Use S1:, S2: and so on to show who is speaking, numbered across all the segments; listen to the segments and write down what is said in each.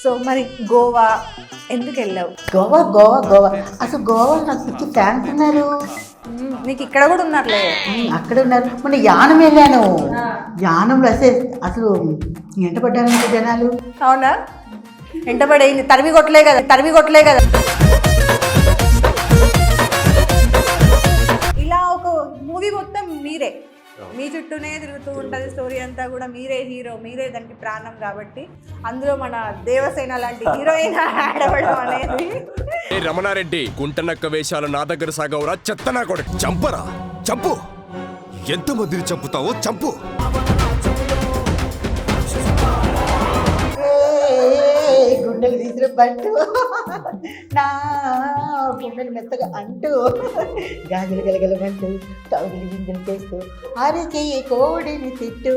S1: So మరి గోవా ఎందుకు వెళ్ళావు?
S2: గోవా గోవా గోవా అసలు గోవాలో నాకు పిచ్చి ఫ్యాన్స్ ఉన్నారు.
S1: నీకు ఇక్కడ కూడా ఉన్నారులే.
S2: అక్కడ ఉన్నారు. మొన్న యానం వెళ్ళాను. యానంలో అసలు ఎంట పడ్డారంటే జనాలు.
S1: అవునా? ఎంటబడి తరిమి కొట్టలే కదా. ఇలా ఒక మూవీ మొత్తం మీరే, మీ చుట్టూనే తిరుగుతూ ఉంటుంది స్టోరీ అంతా కూడా. మీరే హీరో, మీరే దానికి ప్రాణం కాబట్టి అందులో మన దేవసేన లాంటి హీరోయిన్ యాడ్ అవ్వడం అనేది.
S3: రమణారెడ్డి గుంటనక్క వేషాలు నా దగ్గర సాగవురా చెత్తనా కొడుకు. చంపరా, చంపు, ఎంతమందిని చంపుతావో చంపు.
S2: గుండెలు తీసిన పట్టు నా గుండెలు మెత్తగా అంటూ గాజులు గలగలమంటూ టౌలు గింజలు చేస్తూ అరిచి కోడిని తిట్టు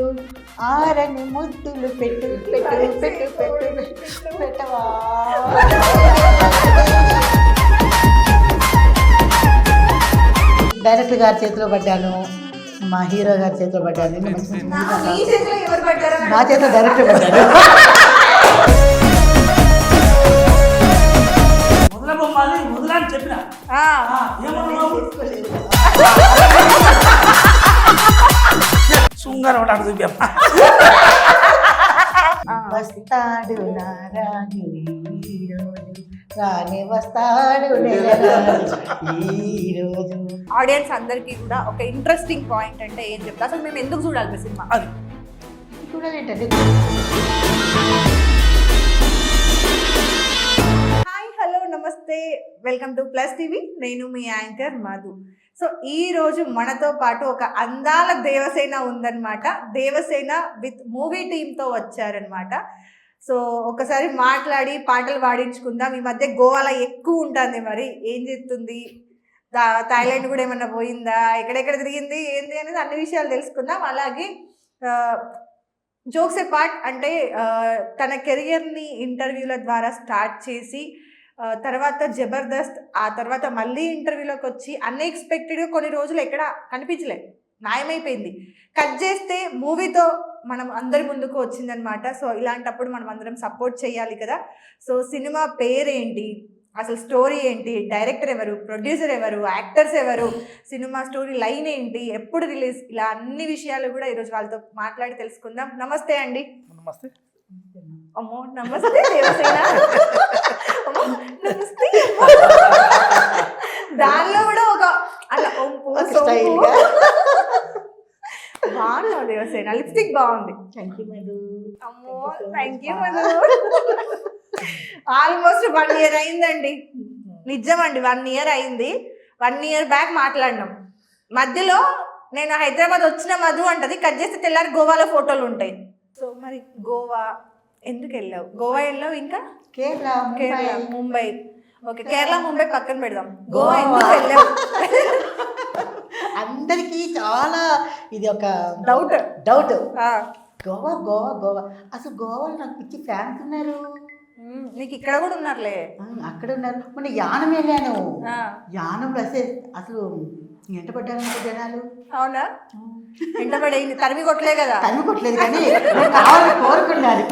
S2: ఆరని ముద్దులు పెట్టు పెట్టు పెట్టు పెట్టు పెట్టవా. డైరెక్టర్ గారి చేతిలో పడ్డాను, మా హీరో గారి చేతిలో పడ్డాను. నా చేతిలో డైరెక్టర్ పడ్డాను. వస్తాడు నారాజు రాని వస్తాడు ఈరోజు.
S1: ఆడియన్స్ అందరికీ కూడా ఒక ఇంట్రెస్టింగ్ పాయింట్ అంటే ఏం చెప్తా, అసలు మేము ఎందుకు చూడాలి సినిమా? అది
S2: చూడాలి ఏంటంటే.
S1: హాయ్, హలో, నమస్తే, వెల్కమ్ టు ప్లస్ టీవీ. నేను మీ యాంకర్ మధు. సో ఈ రోజు మనతో పాటు ఒక అందాల దేవసేన ఉందన్నమాట. దేవసేన విత్ మూవీ టీంతో వచ్చారనమాట. సో ఒకసారి మాట్లాడి పాటలు పాడించుకుందాం. ఈ మధ్య గోవాలో ఎక్కువ ఉంటుంది, మరి ఏం చెప్తుంది, థాయిలాండ్ కూడా ఏమన్నా పోయిందా, ఎక్కడెక్కడ తిరిగింది ఏంది అనేది అన్ని విషయాలు తెలుసుకుందాం. అలాగే జోక్స్ ఏ పార్ట్ అంటే తన కెరియర్ని ఇంటర్వ్యూల ద్వారా స్టార్ట్ చేసి తర్వాత జబర్దస్త్, ఆ తర్వాత మళ్ళీ ఇంటర్వ్యూలోకి వచ్చి అన్ఎక్స్పెక్టెడ్గా కొన్ని రోజులు ఎక్కడ కనిపించలే, న్యాయమైపోయింది. కట్ చేస్తే మూవీతో మనం అందరి ముందుకు వచ్చిందనమాట. సో ఇలాంటప్పుడు మనం అందరం సపోర్ట్ చేయాలి కదా. సో సినిమా పేరేంటి, అసలు స్టోరీ ఏంటి, డైరెక్టర్ ఎవరు, ప్రొడ్యూసర్ ఎవరు, యాక్టర్స్ ఎవరు, సినిమా స్టోరీ లైన్ ఏంటి, ఎప్పుడు రిలీజ్, ఇలా అన్ని విషయాలు కూడా ఈరోజు వాళ్ళతో మాట్లాడి తెలుసుకుందాం. నమస్తే అండి.
S4: నమస్తే.
S1: అమ్మో నమస్తే దేవసేన. నమస్తే. దానిలో కూడా ఒక అలా బాగున్నావు దేవసేన, లిప్స్టిక్ బాగుంది. అమ్మో thank you Madhu. Almost 1 year అయిందండి. నిజమండి, 1 year అయింది. 1 year బ్యాక్ మాట్లాడినాం. మధ్యలో నేను హైదరాబాద్ వచ్చిన మధు అంటది, కట్ చేస్తే తెల్లారి గోవాలో ఫోటోలు ఉంటాయి. సో మరి గోవా ఎందుకు వెళ్ళావు? గోవా వెళ్ళావు, ఇంకా
S2: కేరళ,
S1: ముంబై. ఓకే, కేరళ ముంబై పక్కన పెడదాం. గోవా ఎందుకు వెళ్ళావు?
S2: అందరికీ చాలా ఇది ఒక
S1: డౌట్.
S2: గోవా గోవా గోవా అసలు గోవాలో నాకు పిచ్చి ఫ్యాన్స్ ఉన్నారు.
S1: నీకు ఇక్కడ కూడా ఉన్నారులే.
S2: అక్కడ ఉన్నారు. మొన్న యానం వెళ్ళాను. యానంలో అసలు ఎంట పడ్డారంటే జనాలు.
S1: అవునా? ఎంటబడి తరిమి కొట్టలే కదా.
S2: తరిమి కొట్టలేదు కానీ కావాలని కోరుకున్నారు.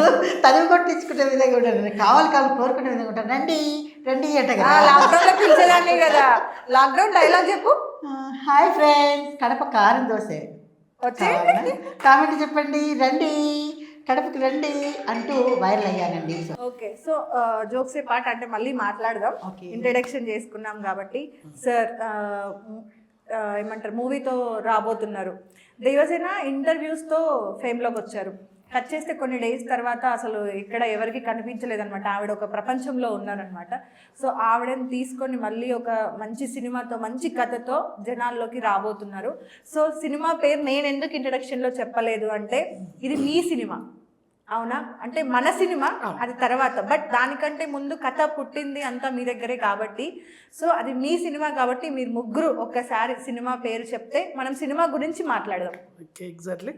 S2: తరిమి కొట్టించుకునే విధంగా ఉంటారు, కావాలి కోరుకునే విధంగా ఉంటారు. రండి రండి అంట కదా.
S1: లాక్డౌన్ లో పిలిచేదాన్ని కదా. లాక్డౌన్ డైలాగ్ చెప్పు.
S2: హాయ్ ఫ్రెండ్స్, కడప కారం దోశ కామెంట్ చెప్పండి, రండి కడపకి రండి అంటూ వైరల్ అయ్యానండి.
S1: ఓకే, సో జోక్స్ ఏ పార్ట్ అంటే మళ్ళీ మాట్లాడదాం. ఇంట్రడక్షన్ చేసుకున్నాం కాబట్టి. సార్ ఏమంటారు, మూవీతో రాబోతున్నారు. దేవసేన ఇంటర్వ్యూస్తో ఫేమ్లోకి వచ్చారు. కట్ చేస్తే కొన్ని డేస్ తర్వాత అసలు ఇక్కడ ఎవరికి కనిపించలేదన్నమాట. ఆవిడ ఒక ప్రపంచంలో ఉన్నారనమాట. సో ఆవిడని తీసుకొని మళ్ళీ ఒక మంచి సినిమాతో, మంచి కథతో జనాల్లోకి రాబోతున్నారు. సో సినిమా పేరు నేను ఎందుకు ఇంట్రడక్షన్లో చెప్పలేదు అంటే, ఇది మీ సినిమా అవునా, అంటే మన సినిమా అది తర్వాత, బట్ దానికంటే ముందు కథ పుట్టింది అంతా మీ దగ్గరే కాబట్టి, సో అది మీ సినిమా కాబట్టి మీరు ముగ్గురు ఒక్కసారి సినిమా పేరు చెప్తే మనం సినిమా గురించి మాట్లాడదాం.
S4: Okay, exactly.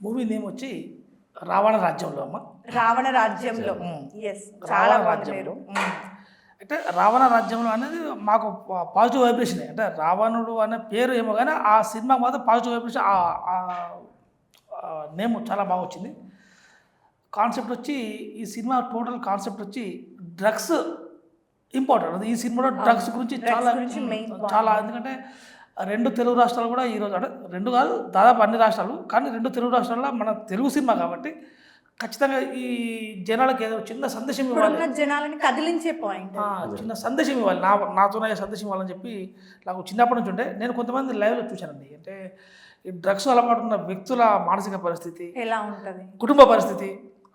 S4: మూవీ నేమ్ వచ్చి రావణ రాజ్యంలో. అమ్మ
S1: రావణ రాజ్యంలో. ఎస్, చాలా బాగుంది.
S4: అంటే రావణ రాజ్యంలో అనేది మాకు పాజిటివ్ వైబ్రేషన్. అంటే రావణుడు అనే పేరు ఏమో కానీ ఆ సినిమా మాత్రం పాజిటివ్ వైబ్రేషన్, నేమ్ చాలా బాగా వచ్చింది. కాన్సెప్ట్ వచ్చి ఈ సినిమా టోటల్ కాన్సెప్ట్ వచ్చి డ్రగ్స్ ఇంపార్టెంట్. అది ఈ సినిమాలో డ్రగ్స్ గురించి చాలా చాలా, ఎందుకంటే 2 తెలుగు రాష్ట్రాలు కూడా ఈరోజు, అంటే 2 కాదు దాదాపు అన్ని రాష్ట్రాలు, కానీ 2 తెలుగు రాష్ట్రాల్లో మన తెలుగు సినిమా కాబట్టి ఖచ్చితంగా ఈ జనాలకి ఏదో చిన్న సందేశం ఇవ్వాలి,
S1: జనాలని కదిలించే పాయింట్,
S4: చిన్న సందేశం ఇవ్వాలి, నాతోనే సందేశం ఇవ్వాలని చెప్పి నాకు చిన్నప్పటి నుంచి ఉంటే. నేను కొంతమంది లైవ్లో చూశానండి, అంటే ఈ డ్రగ్స్ అలవాటు ఉన్న వ్యక్తుల మానసిక పరిస్థితి
S1: ఎలా ఉంటుంది,
S4: కుటుంబ పరిస్థితి,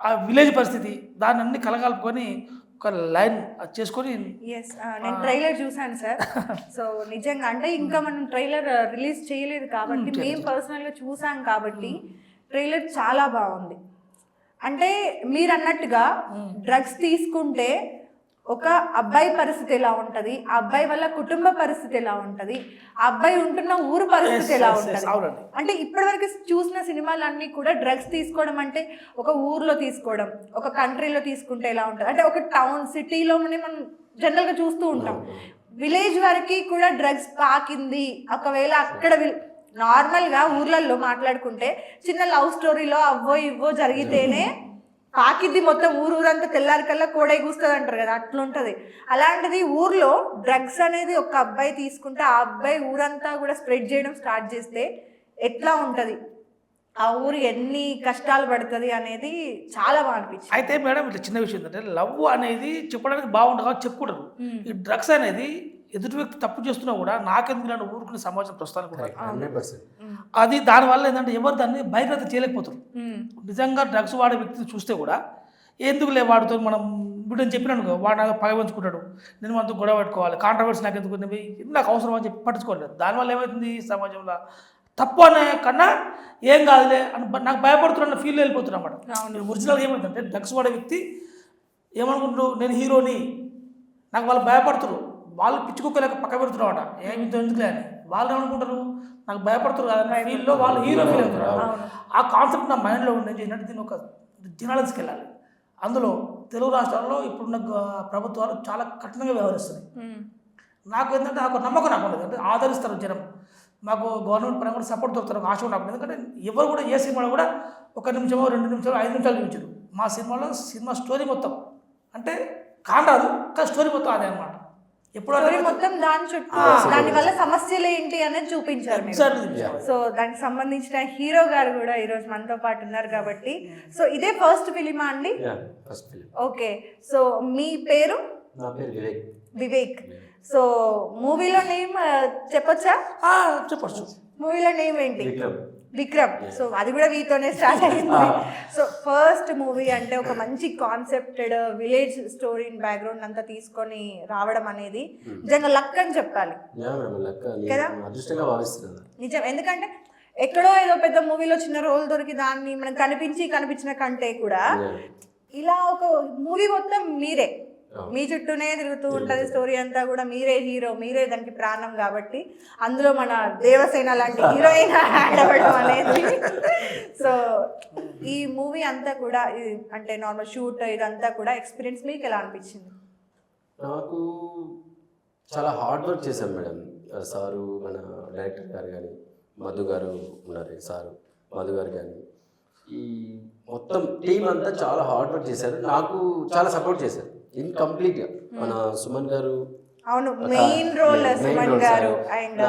S4: ఆ విలేజ్ పరిస్థితి, దాన్ని అన్ని కలగలుపుకొని ఒక లైన్ చేసుకొని.
S1: నేను ట్రైలర్ చూసాను సార్. సో నిజంగా అంటే ఇంకా మనం ట్రైలర్ రిలీజ్ చేయలేదు కాబట్టి మేము పర్సనల్గా చూసాం కాబట్టి ట్రైలర్ చాలా బాగుంది. అంటే మీరు అన్నట్టుగా డ్రగ్స్ తీసుకుంటే ఒక అబ్బాయి పరిస్థితి ఎలా ఉంటుంది, ఆ అబ్బాయి వల్ల కుటుంబ పరిస్థితి ఎలా ఉంటుంది, ఆ అబ్బాయి ఉంటున్న ఊరు పరిస్థితి ఎలా ఉంటుంది. అంటే ఇప్పటివరకు చూసిన సినిమాలన్నీ కూడా డ్రగ్స్ తీసుకోవడం అంటే ఒక ఊర్లో తీసుకోవడం, ఒక కంట్రీలో తీసుకుంటే ఎలా ఉంటుంది, అంటే ఒక టౌన్ సిటీలోనే మనం జనరల్గా చూస్తూ ఉంటాం. విలేజ్ వరకు కూడా డ్రగ్స్ పాకింది, ఒకవేళ అక్కడ నార్మల్గా ఊర్లలో మాట్లాడుకుంటే చిన్న లవ్ స్టోరీలో అవ్వో ఇవ్వో జరిగితేనే పాకిద్ది మొత్తం ఊరంతా తెల్లారికల్లా కోడై కూస్తుంది అంటారు కదా, అట్లుంటుంది. అలాంటిది ఊర్లో డ్రగ్స్ అనేది ఒక అబ్బాయి తీసుకుంటే ఆ అబ్బాయి ఊరంతా కూడా స్ప్రెడ్ చేయడం స్టార్ట్ చేస్తే ఎట్లా ఉంటుంది, ఆ ఊరు ఎన్ని కష్టాలు పడుతుంది అనేది చాలా బాగా అనిపించింది.
S4: అయితే మేడం ఇట్లా చిన్న విషయం ఏంటంటే లవ్ అనేది చెప్పడానికి బాగుంటుంది కాబట్టి చెప్పుకుంటారు. ఈ డ్రగ్స్ అనేది ఎదుటి వ్యక్తి తప్పు చేస్తున్నా కూడా నాకెందుకు నన్ను ఊరుకునే సమాజం ప్రస్తుతానికి అది దానివల్ల ఏంటంటే ఎవరు దాన్ని బహిర్గతం చేయలేకపోతారు. నిజంగా డ్రగ్స్ వాడే వ్యక్తిని చూస్తే కూడా ఎందుకులే వాడితో మనం వీడని చెప్పినాను వాడు నాకు పగ పెంచుకుంటాడు, నేను మనతో గొడవ పెట్టుకోవాలి, కాంట్రవర్సీ నాకు ఎందుకు నాకు అవసరం అని చెప్పి పట్టించుకోలేదు. దానివల్ల ఏమవుతుంది సమాజంలో తప్పు అనే కన్నా ఏం కాదులే అని నాకు భయపడుతున్నా ఫీల్ వెళ్ళిపోతున్నా అన్నమాట. ఒరిజినల్గా ఏమవుతుందంటే డ్రగ్స్ వాడే వ్యక్తి ఏమనుకుంటారు, నేను హీరోని, నాకు వాళ్ళు భయపడుతున్నారు, వాళ్ళు పిచ్చుకోలేక పక్క పెడుతున్నారట, ఏమి ఎందుకులే అని. వాళ్ళు ఏమనుకుంటారు, నాకు భయపడుతున్నారు కదా ఫీల్డ్లో వాళ్ళు హీరో ఫీల్ అవుతున్నారు. ఆ కాన్సెప్ట్ నా మైండ్లో ఉండేది ఏంటంటే దీన్ని ఒక జనాలు తీసుకెళ్ళాలి. అందులో తెలుగు రాష్ట్రాల్లో ఇప్పుడున్న ప్రభుత్వాలు చాలా కఠినంగా వ్యవహరిస్తున్నాయి. నాకు ఏంటంటే నాకు నమ్మకం నాకు ఉండదు, అంటే ఆదరిస్తారు జనం, మాకు గవర్నమెంట్ పరంగా కూడా సపోర్ట్ దొరుకుతారు, ఆశ నాకు. ఎందుకంటే ఎవరు కూడా ఏ సినిమాలో కూడా 1 నిమిషమో 2 నిమిషాలు 5 నిమిషాలు చూపించారు. మా సినిమాలో సినిమా స్టోరీ మొత్తం అంటే కాండాదు కానీ స్టోరీ మొత్తం అదే అనమాట. ఎప్పుడు
S1: మొత్తం దాని చుట్టూ దాని వల్ల సమస్యలు ఏంటి అనేది చూపించారు. సో దానికి సంబంధించిన హీరో గారు కూడా ఈరోజు మనతో పాటు ఉన్నారు కాబట్టి. సో ఇదే ఫస్ట్ ఫిలిమా అండి? ఓకే. సో మీ పేరు? వివేక్. సో మూవీలో నేమ్ చెప్పొచ్చా?
S4: చెప్పచ్చు.
S1: మూవీలో నేమ్ ఏంటి? విక్రమ్. సో అది కూడా వీతోనే స్టార్ట్ అయింది. సో ఫస్ట్ మూవీ అంటే ఒక మంచి కాన్సెప్టెడ్ విలేజ్ స్టోరీ బ్యాక్గ్రౌండ్ అంతా తీసుకొని రావడం అనేది నిజంగా లక్ అని చెప్పాలి కదా. నిజం, ఎందుకంటే ఎక్కడో ఏదో పెద్ద మూవీలో చిన్న రోల్ దొరికి దాన్ని మనం కనిపించిన కంటే కూడా ఇలా ఒక మూవీ మొత్తం మీరే, మీ చుట్టూనే తిరుగుతూ ఉంటుంది స్టోరీ అంతా కూడా, మీరే హీరో, మీరే దానికి ప్రాణం కాబట్టి అందులో మన దేవసేన లాంటి హీరోయిన్ యాడ్ అవ్వడం అనేది. సో ఈ మూవీ అంతా కూడా అంటే నార్మల్ షూట్ ఇదంతా కూడా ఎక్స్పీరియన్స్ మీకు ఎలా అనిపించింది?
S5: నాకు చాలా హార్డ్ వర్క్ చేశాను మేడం. సారు మన డైరెక్టర్ గారు కానీ, మధు గారు ఉన్నారు, సారు మధు గారు కానీ, ఈ మొత్తం టీం అంతా చాలా హార్డ్ వర్క్ చేశారు, నాకు చాలా సపోర్ట్ చేశారు ఇన్కంప్లీట్గా. మన సుమన్ గారు,
S1: అవును మెయిన్ రోల్ సుమన్ గారు, అండ్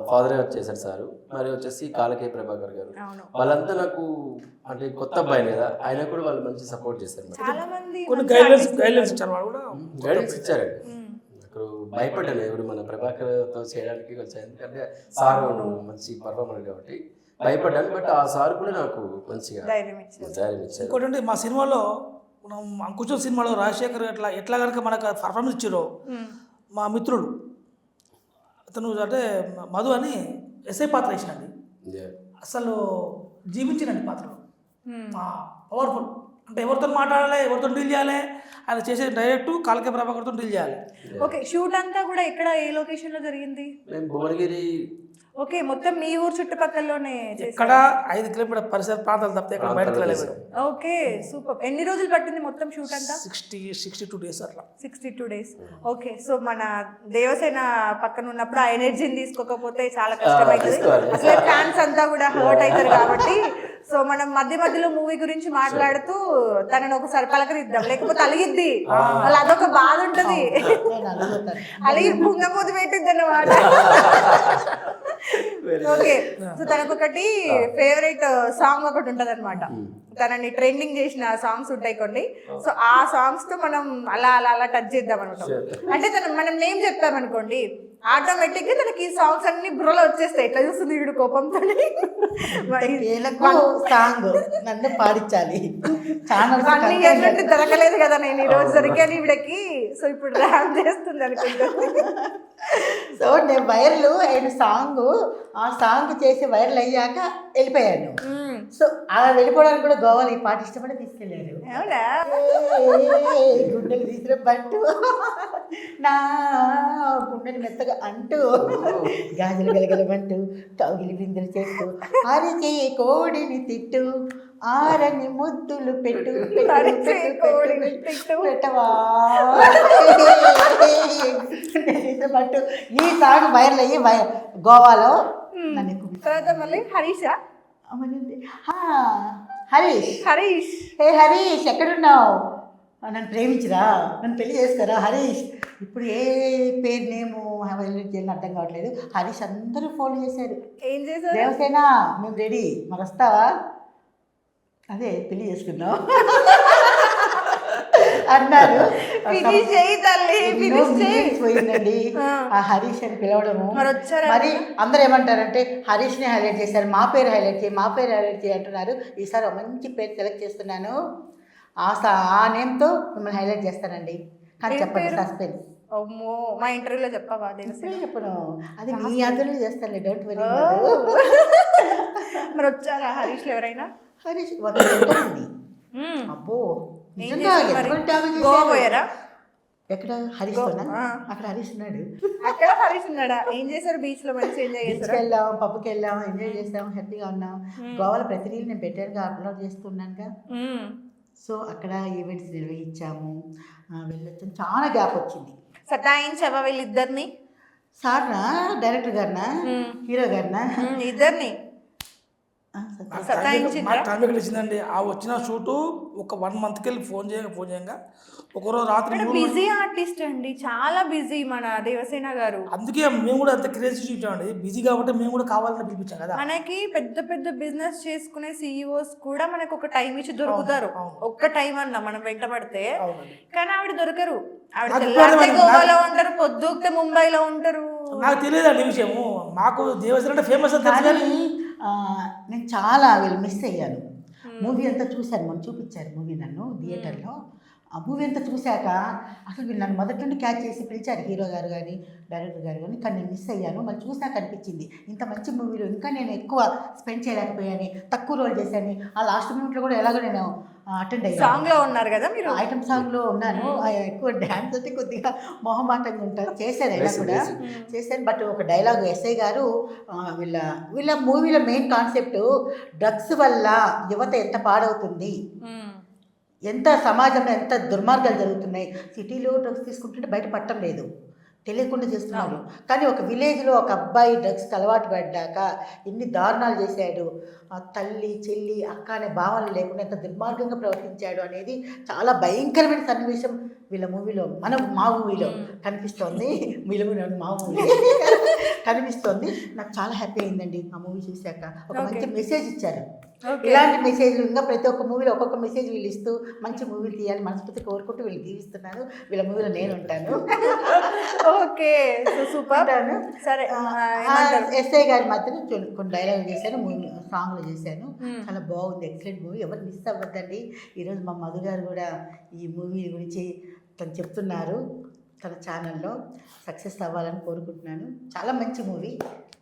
S5: ఫాదర్ గారు చేశారు సారు, మరి వచ్చేసి కాలకే ప్రభాకర్ గారు, వాళ్ళంతా నాకు అంటే కొత్త అబ్బాయి కదా, ఆయన కూడా వాళ్ళు మంచి సపోర్ట్ చేశారు.
S1: చాలా మంది
S4: కొన్ని గైడ్లైన్స్ ఇచ్చారు, వాళ్ళు కూడా
S5: గైడెన్స్ ఇచ్చారండి. నాకు భయపడ్డాను ఎవరు మన ప్రభాకర్తో చేయడానికి కొంచెం, ఎందుకంటే సారు మంచి పర్ఫార్మర్ కాబట్టి భయపడ్డాను. బట్ ఆ సార్ కూడా నాకు మంచిగా ధైర్యం ఇచ్చారు.
S4: ఇంకోటి మా సినిమాలో మనం అంకుశం సినిమాలో రాజశేఖర్ ఎట్లా కనుక మనకు పర్ఫార్మెన్స్ ఇచ్చారో, మా మిత్రుడు అతను అంటే మధు అని ఎస్ఐ పాత్ర వేసినండి, అసలు జీవించినండి పాత్రలో. పవర్ఫుల్, అంటే ఎవరితో మాట్లాడాలి, ఎవరితో డీల్ చేయాలి, ఆయన చేసే డైరెక్ట్ కాలకే ప్రభాకర్తో డీల్ చేయాలి.
S1: ఓకే. షూట్ అంతా కూడా ఎక్కడ, ఏ లొకేషన్లో జరిగింది?
S5: మేము భువనగిరి.
S1: ఓకే, మొత్తం మీ ఊరు చుట్టుపక్కలలోనే
S4: ఇక్కడ 5 కిలోమీటర్ పరిసర ప్రాంతాలు తప్పితే ఇక్కడ బయటకు వెళ్ళలేదు.
S1: Okay, super. ఎన్ని రోజులు పట్టింది మొత్తం షూట్ అంతా?
S4: 62 డేస్ అట్లా.
S1: 62 డేస్. ఓకే. సో మన దేవసేన పక్కన ఉన్నప్పుడు ఆ ఎనర్జీని తీసుకోకపోతే చాలా కష్టం అవుతుంది, అసలు ఫ్యాన్స్ అంతా కూడా హర్ట్ అవుతారు కాబట్టి. సో మనం మధ్య మధ్యలో మూవీ గురించి మాట్లాడుతూ తనని ఒకసారి పలకరిద్దాం, లేకపోతే అలిగిద్ది, అలా అదొక బాధ ఉంటది,
S2: నేను అడుగుతాను.
S1: అలిగి బుంగమూతి పెట్టిద్ది అన్నమాట. ఓకే, సో తనకొకటి ఫేవరెట్ సాంగ్ ఒకటి ఉంటది అనమాట, తనని ట్రెండింగ్ చేసిన సాంగ్స్ ఉంటాయి కొన్ని. సో ఆ సాంగ్స్ తో మనం అలా అలా అలా టచ్ చేద్దాం అనుకుంటాం. అంటే మనం నేమ్ చెప్పామనుకోండి, ఆటోమేటిక్ గా తనకి ఈ సాంగ్స్ అన్ని బుర్రలో వచ్చేస్తాయి. ఎట్లా చూస్తుంది వీడు కోపంతో.
S2: వీళ్ళకు సాంగ్ నన్ను పాడించాలి. ఛానల్
S1: 1 year నుండి దొరకలేదు కదా నేను, ఈ రోజు దొరికాను ఈవిడకి. సో ఇప్పుడు ర్యాప్ చేస్తుంది అనుకుంటాను.
S2: సో నేను వైరల్ అయిన సాంగ్, ఆ సాంగ్ చేసి వైరల్ అయ్యాక వెళ్ళిపోయాను. సో అలా వెళ్ళిపోవడానికి కూడా గోవాలో ఈ పాట ఇష్టపడి తీసుకెళ్ళారు.
S1: అవునా?
S2: గుండెలు తీసిన పట్టు నా గుండెని మెత్తగా అంటూ గాజులు గలగలమంటూ కౌగిలి బిందులు చేస్తూ అరిచే కోడిని తిట్టు ఆరని ముద్దులు పెట్టు పెట్టవా పట్టు. ఈ సాంగ్ వైరల్ అయ్యి గోవాలో నన్ను ఎక్కువ
S1: తర్వాత మళ్ళీ హరీషా,
S2: హరీష్
S1: హరీష్
S2: హే హరీష్ ఎక్కడున్నావు, నన్ను ప్రేమించరా, నన్ను పెళ్లి చేస్తారా హరీష్. ఇప్పుడు ఏ పేరు నేము చేయాలని అర్థం కావట్లేదు. హరీష్ అందరూ ఫోన్ చేశారు,
S1: ఏం చేశారు?
S2: దేవసేన మేము రెడీ, మరి వస్తావా, అదే పెళ్లి చేసుకున్నావు అన్నారు.
S1: ఫినిష్ చేయి తల్లి, ఫినిష్ చేయి.
S2: పోయిందండి ఆ హరీష్ అని పిలవడము.
S1: మరి వచ్చారా?
S2: మరి అందరూ ఏమంటారంటే హరీష్ని హైలైట్ చేశారు, మా పేరు హైలైట్ చేయి, మా పేరు హైలైట్ చేయి అంటున్నారు. ఈసారి ఒక మంచి పేరు సెలెక్ట్ చేస్తున్నాను, ఆ నేమ్తో మిమ్మల్ని హైలైట్ చేస్తానండి. కానీ చెప్పండి, సస్పెన్స్.
S1: అమ్మో, మా ఇంటర్వ్యూలో చెప్పవా?
S2: చెప్పను, అది మీ ఆధ్వర్యంలో చేస్తాను, డోంట్ వరీ.
S1: మరి వచ్చారా హరీష్లో ఎవరైనా?
S2: హరీష్ ఉంది. అబ్బో
S1: గోవా పోయారా?
S2: ఎక్కడ హరీష్తోనా? అక్కడ హరీష్ ఉన్నాడు.
S1: అక్కడ హరీష్ ఉన్నాడా? ఏం చేశారు బీచ్ లో? మంచి ఎంజాయ్ చేశారు?
S2: వెళ్ళాం, పబ్కి వెళ్ళాం, ఎంజాయ్ చేస్తాం, హ్యాపీగా ఉన్నాం. గోవాలో ప్రతి రీల్ నేను బెటర్గా అప్లోడ్ చేస్తున్నానుగా. సో అక్కడ ఈవెంట్స్ నిర్వహించాము, వెళ్ళొచ్చాము. చాలా గ్యాప్ వచ్చింది.
S1: సతాయించావా వీళ్ళిద్దరిని?
S2: సార్నా, డైరెక్టర్ గారినా, హీరో గారినా?
S1: ఇద్దరిని
S4: మా టైం ఎక్కడ ఇచ్చిందండి. ఆ వచ్చిన షూటు ఒక 1 monthకి వెళ్ళి ఫోన్ చేయంగా ఒకరోజు రాత్రి
S1: బిజీ ఆర్టిస్ట్ అండి, చాలా బిజీ మన దేవసేన గారు.
S4: అందుకే మేము కూడా అంత క్రేజీ చూపించామండి, బిజీ కాబట్టి మేము కూడా కావాలని పిలిపించాం కదా.
S1: మనకి పెద్ద పెద్ద బిజినెస్ చేసుకునే CEOs కూడా మనకు ఒక టైం ఇచ్చి దొరుకుతారు, ఒక్క టైం అన్న మనం వెంటబడితే. కానీ ఆవిడ దొరకరు. ఆవిడ గోవాలో ఉంటారు, పొద్దుతే ముంబైలో ఉంటారు.
S4: నాకు తెలియదండి ఈ విషయము. మాకు దేవసేన అంటే ఫేమస్ అని తెలుసు కానీ
S2: నేను చాలా వీళ్ళు మిస్ అయ్యాను. మూవీ అంతా చూశాను, మనం చూపించారు మూవీ నన్ను థియేటర్లో. ఆ మూవీ అంతా చూశాక అసలు వీళ్ళు నన్ను మొదటి నుండి క్యాచ్ చేసి పిలిచారు, హీరో గారు కానీ డైరెక్టర్ గారు కానీ. కానీ నేను మిస్ అయ్యాను. మరి చూసాక అనిపించింది, ఇంత మంచి మూవీలో ఇంకా నేను ఎక్కువ స్పెండ్ చేయలేకపోయాను, తక్కువ రోల్ చేశాను. ఆ లాస్ట్ మినిట్లో కూడా ఎలాగో నేను అటెండ్ అయ్యాను.
S1: సాంగ్లో ఉన్నారు కదా మీరు?
S2: ఐటమ్ సాంగ్లో ఉన్నాను. ఎక్కువ డ్యాన్స్ అంటే కొద్దిగా మొహమాటంగా ఉంటారు, చేశాను అయినా కూడా చేశాను. బట్ ఒక డైలాగ్ ఎస్ఐ గారు, వీళ్ళ మూవీలో మెయిన్ కాన్సెప్ట్ డ్రగ్స్ వల్ల యువత ఎంత పాడవుతుంది, ఎంత సమాజంలో ఎంత దుర్మార్గాలు జరుగుతున్నాయి. సిటీలో డ్రగ్స్ తీసుకుంటుంటే బయట పట్టం లేదు, తెలియకుండా చేస్తున్నారు. కానీ ఒక విలేజ్లో ఒక అబ్బాయి డ్రగ్స్కి అలవాటు పడ్డాక ఎన్ని దారుణాలు చేశాడు, తల్లి చెల్లి అక్క అనే భావనలు లేకుండా ఎంత దుర్మార్గంగా ప్రవర్తించాడు అనేది చాలా భయంకరమైన సన్నివేశం వీళ్ళ మూవీలో, మా మూవీలో కనిపిస్తోంది. మా మూవీ కనిపిస్తోంది. నాకు చాలా హ్యాపీ అయిందండి ఆ మూవీ చూశాక. ఒక మంచి మెసేజ్ ఇచ్చారు. ఇలాంటి మెసేజ్లు ఇంకా ప్రతి ఒక్క మూవీలో ఒక్కొక్క మెసేజ్ వీళ్ళు ఇస్తూ మంచి మూవీలు తీయాలి మనస్ఫూర్తి కోరుకుంటూ వీళ్ళు దీవిస్తున్నాను. వీళ్ళ మూవీలో నేను ఉంటాను.
S1: Okay, super. సరే,
S2: ఎస్ఐ గారి మాత్రం కొన్ని డైలాగులు చేశాను, సాంగ్లు చేశాను. చాలా బాగుంది, ఎక్సలెంట్ మూవీ. ఎవరు మిస్ అవ్వద్దండి. ఈరోజు మా మధు గారు కూడా ఈ మూవీ గురించి తను చెప్తున్నారు, తన ఛానల్లో సక్సెస్ అవ్వాలని కోరుకుంటున్నాను. చాలా మంచి మూవీ,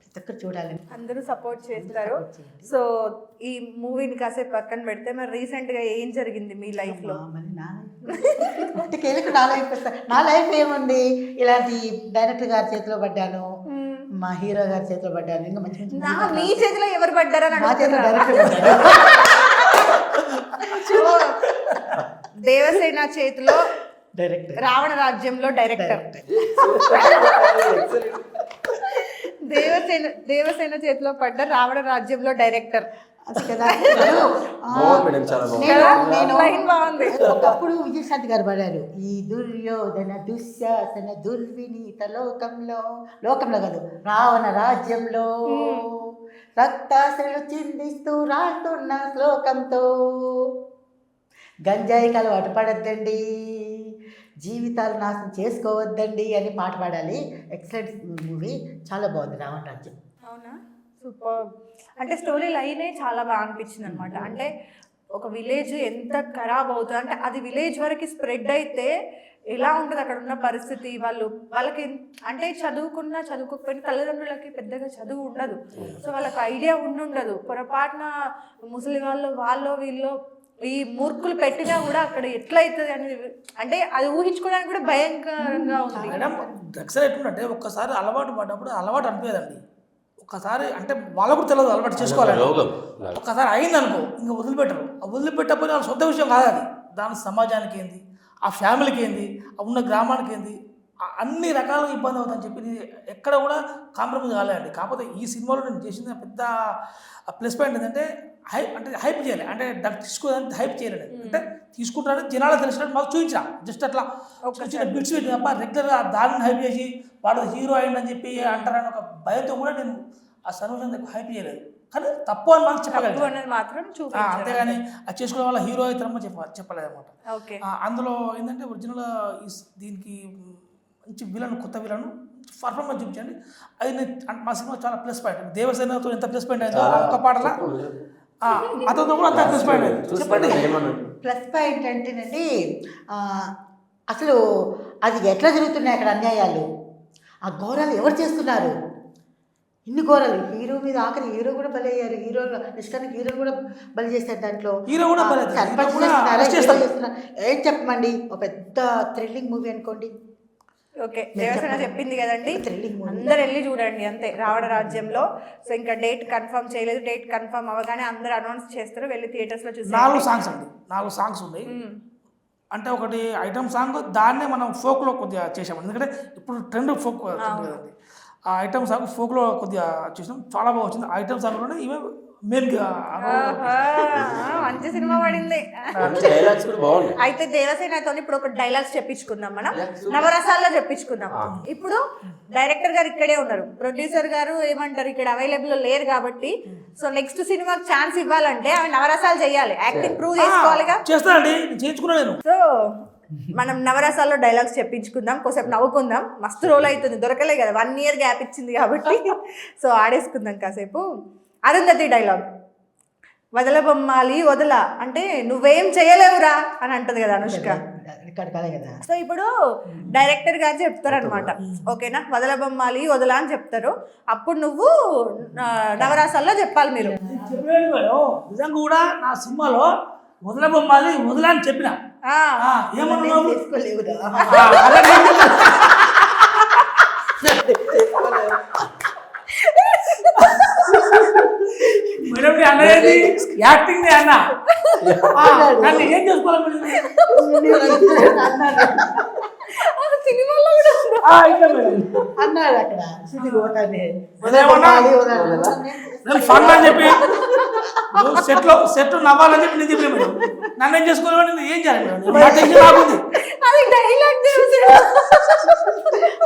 S2: ప్రతి ఒక్కరు చూడాలని.
S1: అందరూ సపోర్ట్ చేస్తారు. సో ఈ మూవీని కాసేపు పక్కన పెడితే, మరి రీసెంట్గా ఏం జరిగింది మీ లైఫ్లో?
S2: మరి నా లైఫ్ ఏముంది, ఇలాంటి డైరెక్టర్ గారి చేతిలో పడ్డాను, మా హీరో గారి చేతిలో పడ్డాను. ఇంకా మంచి మంచి
S1: మీ చేతిలో ఎవరు పడ్డారని?
S2: మా చేతిలో డైరెక్టర్ పడ్డాను.
S1: దేవసేన చేతిలో
S2: డైరెక్టర్,
S1: రావణ రాజ్యంలో డైరెక్టర్. దేవసేన చేతిలో పడ్డ రావణ రాజ్యంలో డైరెక్టర్.
S2: అది కదా
S5: బాగుంది మేడం, చాలా బాగుంది.
S2: నేను
S1: లైన్ బాగుంది.
S2: ఒకప్పుడు విజయశాంతి గారు పాడారు, ఈ దుర్యోధన దుశ్శాసన దుర్వినీత లోకంలో కాదు రావణ రాజ్యంలో రక్తాశ్రలు చిందిస్తూ రాస్తున్న శ్లోకంతో గంజాయికి అలవాటు పడద్దండి, జీవితాలు నాశనం చేసుకోవద్దండి అని పాట పాడాలి. ఎక్సలెంట్ మూవీ, చాలా బాగుంది రావణ రాజ్యం.
S1: అవునా, సూపర్. అంటే స్టోరీ లైనే చాలా బాగా అనిపించింది అనమాట. అంటే ఒక విలేజ్ ఎంత ఖరాబ్ అవుతుంది అంటే అది విలేజ్ వరకు స్ప్రెడ్ అయితే ఎలా ఉంటుంది అక్కడ ఉన్న పరిస్థితి, వాళ్ళకి అంటే చదువుకోకపోయినా తల్లిదండ్రులకి పెద్దగా చదువు ఉండదు. సో వాళ్ళకి ఐడియా ఉండదు. పొరపాటున ముసలి వాళ్ళు వీళ్ళు ఈ మూర్ఖులు పెట్టినా కూడా అక్కడ ఎట్లా అవుతుంది అనేది అంటే అది ఊహించుకోవడానికి కూడా భయంకరంగా ఉంది.
S4: మేడం డ్రగ్స్ ఎట్లుంటే ఒక్కసారి అలవాటు పడ్డప్పుడు అలవాటు అనిపించదండి. ఒక్కసారి అంటే వాళ్ళకు కూడా తెలియదు అలవాటు చేసుకోవాలి. ఒక్కసారి అయిందనుకో ఇంకా వదిలిపెట్టరు. ఆ వదిలిపెట్టకపోయినా వాళ్ళ సొంత విషయం కాదు అది. దాని సమాజానికి ఏంది, ఆ ఫ్యామిలీకి ఏంది, ఆ ఉన్న గ్రామానికి ఏంది, అన్ని రకాలుగా ఇబ్బంది అవుతుందని చెప్పి ఎక్కడ కూడా కాంప్రమైజ్ కాలేదండి. కాకపోతే ఈ సినిమాలో నేను చేసిన పెద్ద ప్లస్ పాయింట్ ఏంటంటే హైప్ చేయాలి. అంటే డ్రగ్ తీసుకోవాలని హైప్ చేయలేదు. అంటే తీసుకుంటారని జనాలు తెలిసినట్టు మాకు చూపించా. జస్ట్ అట్లా చూసిన బిట్స్ పెట్టి తప్ప రెగ్యులర్గా దాన్ని హైప్ చేసి వాడు హీరో అయిందని చెప్పి అంటారని ఒక భయంతో కూడా నేను ఆ సన్నివేశం హైప్ చేయలేదు. కానీ తప్పు అని మనం చెప్పగలను
S1: మాత్రం.
S4: అంతేగాని అది చేసుకోవడం వల్ల హీరో అవుతారమో చెప్పలేదు అనమాట. అందులో ఏంటంటే ఒరిజినల్ దీనికి మంచి విలన్, కొత్త విలన్ పర్ఫార్మెన్స్ చూపించండి. అది మా సినిమా చాలా ప్లస్ పాయింట్. దేవసేనతో ఎంత ప్లస్ పాయింట్ అయిందో ఒక్క పాటల అతనితో కూడా అంత ప్లస్ పాయింట్ అయింది. చెప్పండి.
S2: ప్లస్ పాయింట్ అంటేనండి అసలు అది ఎట్లా జరుగుతున్నాయి అక్కడ అన్యాయాలు, ఆ ఘోరాలు ఎవరు చేస్తున్నారు, ఇన్ని ఘోరాలు. హీరో మీద ఆఖరి హీరో కూడా బలి అయ్యారు. హీరో నిష్కానికి హీరో కూడా బలి చేస్తారు. దాంట్లో ఏం చెప్పమండి, ఒక పెద్ద థ్రిల్లింగ్ మూవీ అనుకోండి.
S1: ఓకే, దేవసేన చెప్పింది కదండి, అందరు వెళ్ళి చూడండి అంతే. రావణ రాజ్యంలో. సో ఇంకా డేట్ కన్ఫర్మ్ చేయలేదు. డేట్ కన్ఫర్మ్ అవ్వగానే అందరు అనౌన్స్ చేస్తారు, వెళ్ళి థియేటర్స్ లో చూసి.
S4: 4 సాంగ్స్ అండి, 4 సాంగ్స్ ఉన్నాయి. అంటే ఒకటి ఐటమ్ సాంగ్, దాన్నే మనం ఫోక్లో కొద్దిగా చేసాము. ఎందుకంటే ఇప్పుడు ట్రెండ్ ఫోక్ కదండి. ఆ ఐటమ్ సాంగ్ ఫోక్లో కొద్దిగా చూసినాం, చాలా బాగా వచ్చింది. ఐటమ్ సాంగ్లోనే ఇవే మెయిన్గా
S1: మంచి సినిమా పడింది. అయితే దేవసేనతో ఇప్పుడు ఒక డైలాగ్స్ చెప్పించుకుందాం మనం, నవరసాల్లో చెప్పించుకుందాం. ఇప్పుడు డైరెక్టర్ గారు ఇక్కడే ఉన్నారు, ప్రొడ్యూసర్ గారు ఏమంటారు ఇక్కడ అవైలబుల్ లేరు కాబట్టి, సో నెక్స్ట్ సినిమాకి ఛాన్స్ ఇవ్వాలంటే అవి నవరసాలు చేయాలి, యాక్టింగ్ ప్రూవ్ చేసుకోవాలిగా.
S4: చేస్తానండి, చేయించుకున్నాను.
S1: సో మనం నవరసాల్లో డైలాగ్స్ చెప్పించుకుందాం, కొంచెం నవ్వుకుందాం. మస్తు రోల్ అవుతుంది, దొరకలే కదా, 1 year గ్యాప్ ఇచ్చింది కాబట్టి. సో ఆడేసుకుందాం కాసేపు. అరుంధతి డైలాగ్, వదలబొమ్మాలి వదల అంటే నువ్వేం చేయలేవురా అని అంటది కదా అనుష్క. సో ఇప్పుడు డైరెక్టర్ గారు చెప్తారు అనమాట, ఓకేనా, వదలబొమ్మాలి వదల అని చెప్తారు. అప్పుడు నువ్వు నవరసాల్లో చెప్పాలి మీరు.
S4: నిజంగా కూడా నా సినిమాలో వదలబొమ్మాలి వదల అని చెప్పిన ఏమన్నావు మేడం అన్నది యాక్టింగ్ అన్న ఏం చేసుకోవాలి
S1: సినిమాలో
S2: అన్నాడు అక్కడ
S4: ఫన్ అని చెప్పి సెట్ నవ్వాలని చెప్పి నేను చెప్పిన మేడం. నన్ను ఏం చేసుకోవాలి, నేను ఏం చేయాలి మేడం?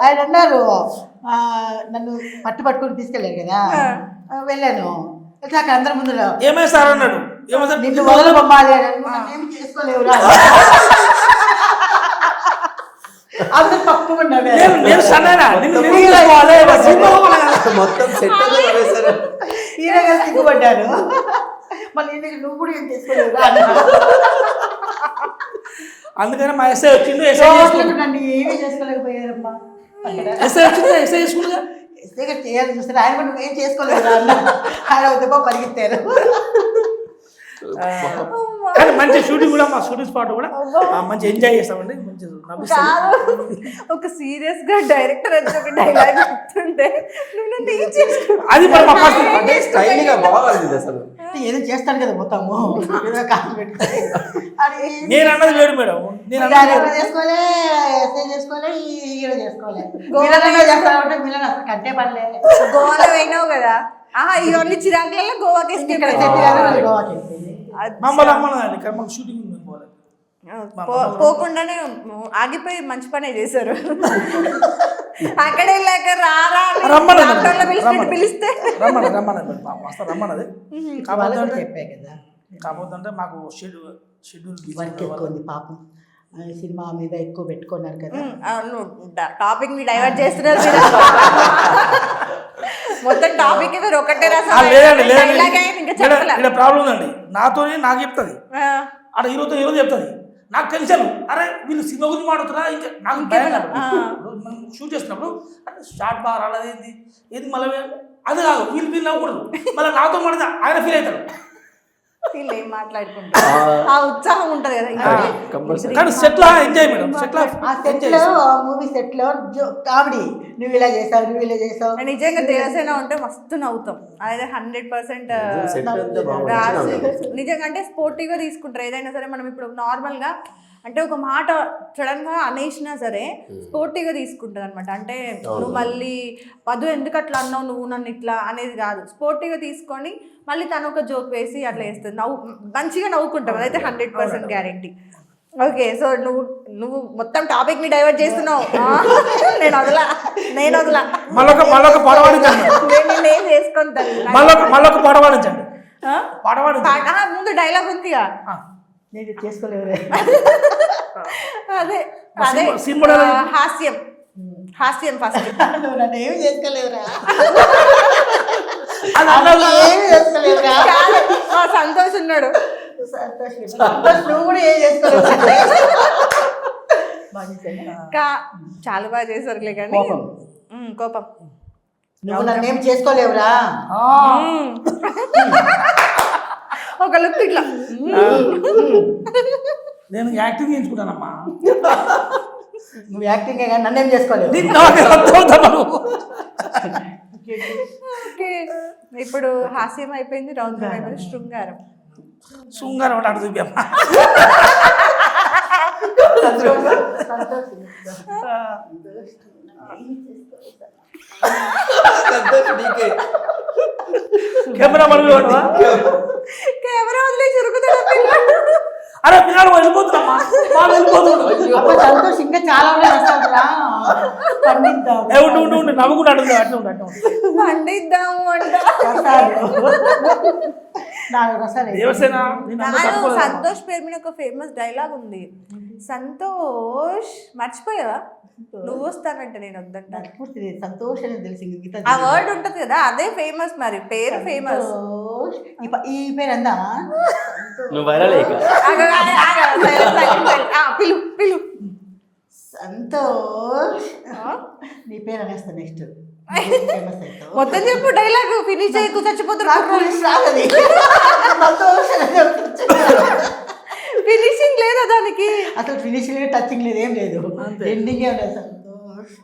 S2: ఆయన అన్నారు, నన్ను పట్టుకొని తీసుకెళ్ళారు కదా, వెళ్ళాను. అక్కడ అందరి ముందు
S4: ఏమైనా సార్ అన్నాడు, ఏమైనా
S2: నిన్ను మొదలు పంపాలి ఏం చేసుకోలేవురా, అందరు తప్పుకుండా సిగ్గుపడ్డారు. మళ్ళీ నువ్వు కూడా ఏం చేసుకోలేవురా.
S4: అందుకని మా ఎస్ఐ వచ్చిండు,
S2: నన్ను ఏమీ చేసుకోలేకపోయారమ్మా.
S4: ఎస్ఐ వచ్చింది, ఎస్ఐ చేసుకుంటా
S2: ఎస్ఐ గారు చేయాలని చూస్తారు, ఆయన కూడా నువ్వేం చేసుకోలేదురా అన్న. ఆయన దెబ్బ పరిగెత్తారు.
S4: కానీ మంచి షూటింగ్ కూడా, మా షూటింగ్ స్పాట్ కూడా మంచి ఎంజాయ్ చేస్తామండి. మంచి
S1: ఒక సీరియస్ గా డైరెక్టర్ వచ్చి ఒక డైలాగ్ చెప్తుంటే
S4: అది
S2: ఏదో చేస్తాను కదా మొత్తము,
S4: నేను అన్నది వేడు మేడం. నేను
S2: చేసుకోలే, ఎస్ఐ చేసుకోలే, హీరో చేసుకోలే, చేస్తానంటే మిలన్ అసలు కంటే పడలే.
S1: గోవాలో పోయినావు కదా, ఇవన్నీ చిరాకులలో గోవాకి escape
S2: ఇక్కడ
S1: అయ్యారు.
S2: సెట్ కాదు, వాళ్ళు గోవాకి వెళ్ళిపోయింది.
S4: మమ్మల్ని అమ్మనండి ఇక్కడ మాకు షూటింగ్ ఉంది పోవాలి.
S1: పోకుండానే ఆగిపోయి మంచి పనే చేశారు. అక్కడ వెళ్ళాక రారా అని
S4: రమ్మనండి.
S1: డాక్టర్లు పిలిచినట్టు పిలిస్తే
S4: రమ్మన్నది
S2: వాళ్ళకి కూడా చెప్పా కదా,
S4: కాకపోతే అంటే మాకు షెడ్యూల్
S2: వర్క్ ఎక్కువ ఉంది పాపం. సినిమా మీద ఎక్కువ పెట్టుకున్నారు కదా.
S1: టాపిక్ ని డైవర్ట్ చేస్తున్నారు మీరు. మొత్తం టాపిక్ మీరు ఒకటే
S4: లేదండి
S1: ఇంకా చెప్పలే.
S4: ఇక్కడ ప్రాబ్లం ఉందండి, నాతోనే నాకు చెప్తుంది, అక్కడ హీరోతో చెప్తుంది. నాకు టెన్షన్, అరే వీళ్ళు సినిమా గురించి మాట్లాడుతున్నా, ఇంకా నాకు భయం. మనం షూట్ చేస్తున్నప్పుడు అంటే షార్ట్ బాగా రాలేదు ఏది మళ్ళీ అది కాదు, వీళ్ళు నవ్వకూడదు, మళ్ళీ నాతో మాట్లాడితే ఆయన ఫీల్ అవుతారు.
S1: వీళ్ళు ఏం మాట్లాడుకుంటారు, ఆ ఉత్సాహం ఉంటది కదా.
S4: కానీ సెట్లో ఎంజాయ్ మేడం, సెట్లో
S2: ఆ సెట్ లో, మూవీ సెట్ లో కామెడీ, నువ్వు ఇలా చేసావు.
S1: నిజంగా దేవసేన ఉంటే మస్తు నవ్వుతాం. అదే 100% నిజంగా అంటే స్పోర్టివ్గా తీసుకుంటారు ఏదైనా సరే. మనం ఇప్పుడు నార్మల్గా అంటే ఒక మాట సడన్ గా అనేసినా సరే స్పోర్టివ్గా తీసుకుంటుంది అనమాట. అంటే నువ్వు మళ్ళీ పదు ఎందుకు అట్లా అన్నావు, నువ్వు నన్ను ఇట్లా అనేది కాదు, స్పోర్టివ్గా తీసుకొని మళ్ళీ తను ఒక జోక్ వేసి అట్లా వేస్తుంది. మంచిగా నవ్వుకుంటాం, అదైతే 100% గ్యారెంటీ. ఓకే, సో నువ్వు మొత్తం టాపిక్ ని డైవర్ట్ చేస్తున్నావు. నేను వదలా
S4: మళ్ళొక పడవాడించండి,
S1: నేను చేసుకుంటాను.
S4: మళ్ళొక పడవాడించండి.
S1: ముందు డైలాగ్ ఉందిగా,
S2: నేను చేసుకోలేవు.
S1: అదే హాస్యం ఫస్ట్.
S2: నువ్వు నన్ను ఏమి చేసుకోలేవురా,
S1: సంతోష్ ఉన్నాడు,
S2: సంతోష్ నువ్వు కూడా ఏం చేసుకోలేవు.
S1: చాలా బాగా చేశారులే కానీ కోపం.
S2: నువ్వు నన్ను ఏం చేసుకోలేవురా,
S1: ఒక లుక్ ఇట్లా.
S4: నేను యాక్టింగ్ చేయించుకుంటానమ్మా,
S2: నువ్వు యాక్టింగ్ కానీ నన్నేం చేసుకోలేవు.
S1: ఇప్పుడు హాస్యం అయిపోయింది, రౌద్రం అయిపోయింది, శృంగారం
S4: అంటే అటు చూపమ్మా. కెమెరా
S1: వదిలేసి ఉరుకుతాడు పిల్లలు.
S4: అరే పిల్లలు వెళ్ళిపోతున్నామ్మా, వాళ్ళు వెళ్ళిపోతున్నాడు.
S2: సంతోష్ ఇంకా చాలా వస్తాడురా, పండిద్దాం
S4: నవ్వుకుంటాడు.
S1: పండిద్దాము అంట.
S4: దేవసేన
S1: సంతోష్ పేరు మీద ఒక ఫేమస్ డైలాగ్ ఉంది. సంతోష్ మర్చిపోయావా, నువ్వు వస్తానంటే నేను వద్దంటాను.
S2: సంతోష్ అని తెలిసి
S1: ఆ వర్డ్ ఉంటది కదా, అదే ఫేమస్. మరి పేరు ఫేమస్.
S2: ఈ పేరు అందా
S5: నువ్వు వైరల్
S1: పిలు
S2: సంతోష్, నీ పేరు అనేస్తా నెక్స్ట్.
S1: మొత్తం చెప్పు, డైలాగ్ ఫినిష్ చేయకు, చచ్చిపోతారు. ఫినిషింగ్ లేదా దానికి,
S2: అసలు ఫినిషింగ్ లేదు, టచింగ్ లేదు, ఏం లేదు, ఎండింగ్ సంతోష్.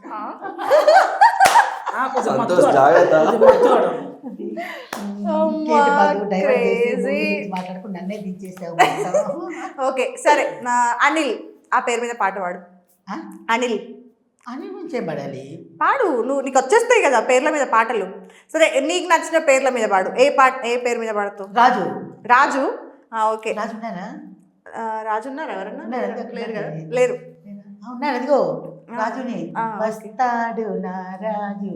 S2: మాట్లాడుకుని నన్నే దించేసావు.
S1: ఓకే సరే, అనిల్ ఆ పేరు మీద పాట పాడు. అనిల్
S2: నుంచే పడాలి,
S1: పాడు. నీకు వచ్చేస్తాయి కదా పేర్ల మీద పాటలు. సరే, నీకు నచ్చిన పేర్ల మీద పాడు. ఏ పేరు మీద పాడుతావు? రాజు. ఓకే, రాజు ఉన్నారా? ఎవరన్నా లేరు కదా? లేరు,
S2: ఉన్నారు. అదిగో రాజుని. వస్తాడు నా రాజు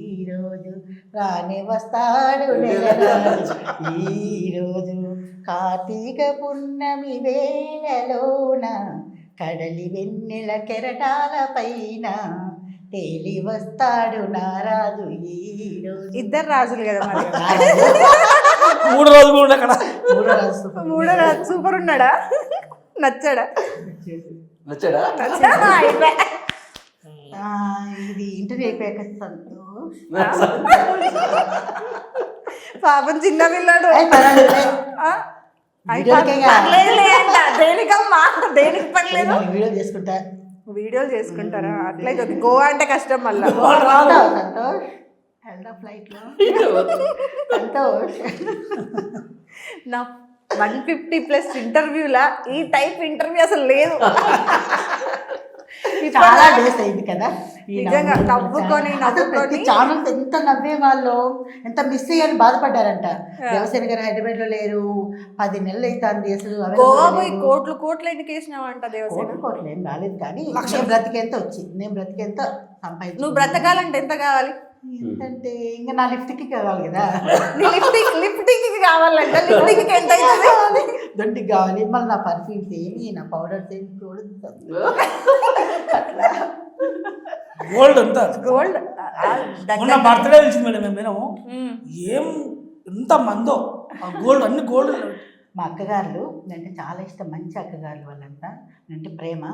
S2: ఈరోజు, రానే వస్తాడు ఈరోజు, కార్తీక పున్నమి వేళలోన, కడలి వెన్నెల కెరటాల పైన, తేలి వస్తాడు నా రాజు ఈరోజు.
S1: ఇద్దరు రాజులు కదా మరి.
S4: మూడో రోజు
S1: మూడో రాజు సూపర్ ఉన్నాడా? నచ్చాడా?
S2: ఇది ఇంటర్వ్యూ అయిపోయాక సంతోష్
S1: పాపం చిన్న పిల్లాడు. దేనికమ్మా, దేనికి పర్లేదు, వీడియోలు చేసుకుంటారా? అట్లయితే గోవా అంటే కష్టం మళ్ళా.
S2: సంతోష్ ఫ్లైట్ లో సంతోష్
S1: నా 150+ ఇంటర్వ్యూలా ఈ టైప్ ఇంటర్వ్యూ అసలు లేదు.
S2: చాలా డేస్ అయింది కదా ఈ
S1: నిజంగా
S2: నవ్వులు
S1: నవ్వుకొని,
S2: అసలు ప్రతి ఛానల్స్ ఎంత నవ్వే వాళ్ళు ఎంత మిస్ అయ్యారని బాధపడ్డారంట. దేవసేన గారు హైదరాబాద్ లో లేరు, 10 నెలలు అవుతుంది అసలు
S1: గోవా పోయి కోట్లు ఎందుకు వేసినావంట దేవసేన?
S2: కోట్లు ఏం రాలేదు కానీ నేను బ్రతికేంత వచ్చింది, నేను బ్రతికేంత సంపాదించు.
S1: నువ్వు బ్రతకాలంటే ఎంత కావాలి?
S2: ఎంతంటే ఇంకా నా లిఫ్ట్కి కావాలి కదా,
S1: నీ లిఫ్టింగ్ కావాలంటే లిఫ్టింగ్ ఎంత అవుతుంది?
S2: దొడ్డికి కావాలి, మళ్ళీ నా పర్ఫ్యూమ్స్ ఏమి నా పౌడర్స్ ఏమి చూడదు.
S4: గోల్డ్ అంతా
S1: గోల్డ్
S4: మొన్న బర్త్డే వచ్చింది మేడం, మేము వినము ఏం ఎంత మందో ఆ గోల్డ్, అన్ని గోల్డ్.
S2: మా అక్కగారులు అంటే చాలా ఇష్టం, మంచి అక్కగారులు వాళ్ళంతా, అంటే ప్రేమ.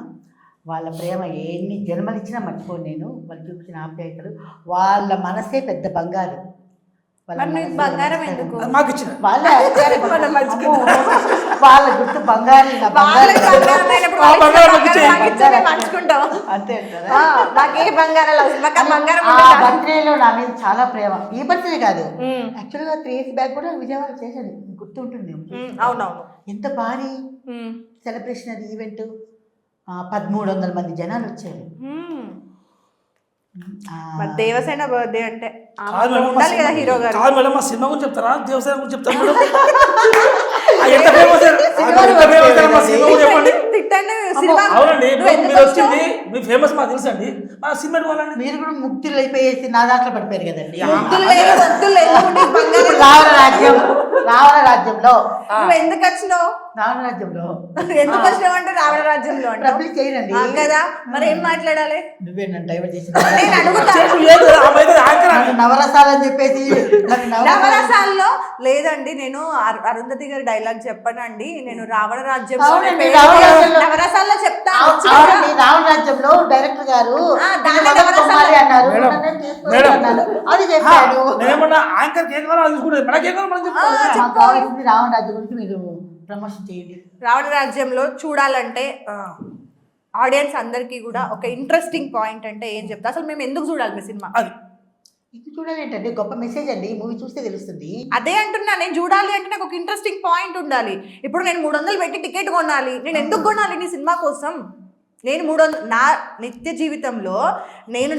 S2: వాళ్ళ ప్రేమ ఎన్ని జన్మలు ఇచ్చినా మర్చిపోను నేను. వాళ్ళు చూపించిన ఆప్యాయతలు, వాళ్ళ మనసే పెద్ద బంగారు.
S1: బంగారం ఎందుకు
S4: మాకు ఇచ్చిన
S2: వాళ్ళ వాళ్ళ గుర్తు బంగారు,
S1: మర్చుకుంటాం
S2: అంతే కదా.
S1: నాకే బంగారాలు
S2: బర్త్డేలో నా మీద చాలా ప్రేమ. ఈ బర్త్డే కాదు, యాక్చువల్గా 3 years బ్యాక్ కూడా విజయవాడ చేశాను, గుర్తుంటుంది.
S1: అవునవును,
S2: ఎంత భారీ సెలబ్రేషన్ అది, ఈవెంట్. 1300 మంది జనాలు వచ్చారు.
S1: దేవసేన బర్త్డే అంటే ఉండాలి కదా హీరో గారు.
S4: కాదు మేడం, మా సినిమా గురించి చెప్తారా, దేవసేన గురించి చెప్తారా మేడం? ఎంత ఫేమస్ మా సినిమా గురించి చెప్పండి.
S1: తిట్టండి.
S4: అవునండి, మీరు వచ్చింది మీ ఫేమస్ మాకు తెలుసు అండి. మా సినిమా వాళ్ళండి
S2: మీరు కూడా ముక్తులు అయిపోయేసి నా దాంట్లో పడిపోయారు కదండి. రావణ రాజ్యంలో
S1: నువ్వు ఎందుకు వచ్చినావు?
S2: రావణ రాజ్యంలో
S1: ఎందుకు వచ్చినావు అంటే రావణ రాజ్యంలో
S2: డబ్బులు చేయనండి
S1: కదా, మరి ఏం మాట్లాడాలి?
S2: నువ్వే నన్ను డైవర్ట్ చేసి
S1: నేను అడుగుతాను.
S2: నవరసాలు అని చెప్పేసి.
S1: నవరసాల్లో లేదండి, నేను అరుంధతి గారి డైలాగ్ చెప్పనండి, నేను రావణ రాజ్యం నవరసాల్లో చెప్తా.
S2: రావణ రాజ్యంలో డైరెక్టర్ గారు అన్నారు, అది చెప్పాడు. రావణ రాజ్యం గురించి మీరు ప్రమోషన్ చేయండి.
S1: రావణ రాజ్యంలో చూడాలంటే ఆడియన్స్ అందరికీ కూడా ఒక ఇంట్రెస్టింగ్ పాయింట్ అంటే ఏం చెప్తా, అసలు మేము ఎందుకు చూడాలి మీ సినిమా?
S2: ఇది చూడాలి ఏంటంటే గొప్ప మెసేజ్ అండి, మూవీ చూస్తే తెలుస్తుంది.
S1: అదే అంటున్నా, నేను చూడాలి అంటే నాకు ఒక ఇంట్రెస్టింగ్ పాయింట్ ఉండాలి. ఇప్పుడు నేను 300 పెట్టి టికెట్ కొనాలి, నేను ఎందుకు కొనాలి నీ సినిమా కోసం? నేను 300 నా నిత్య జీవితంలో నేను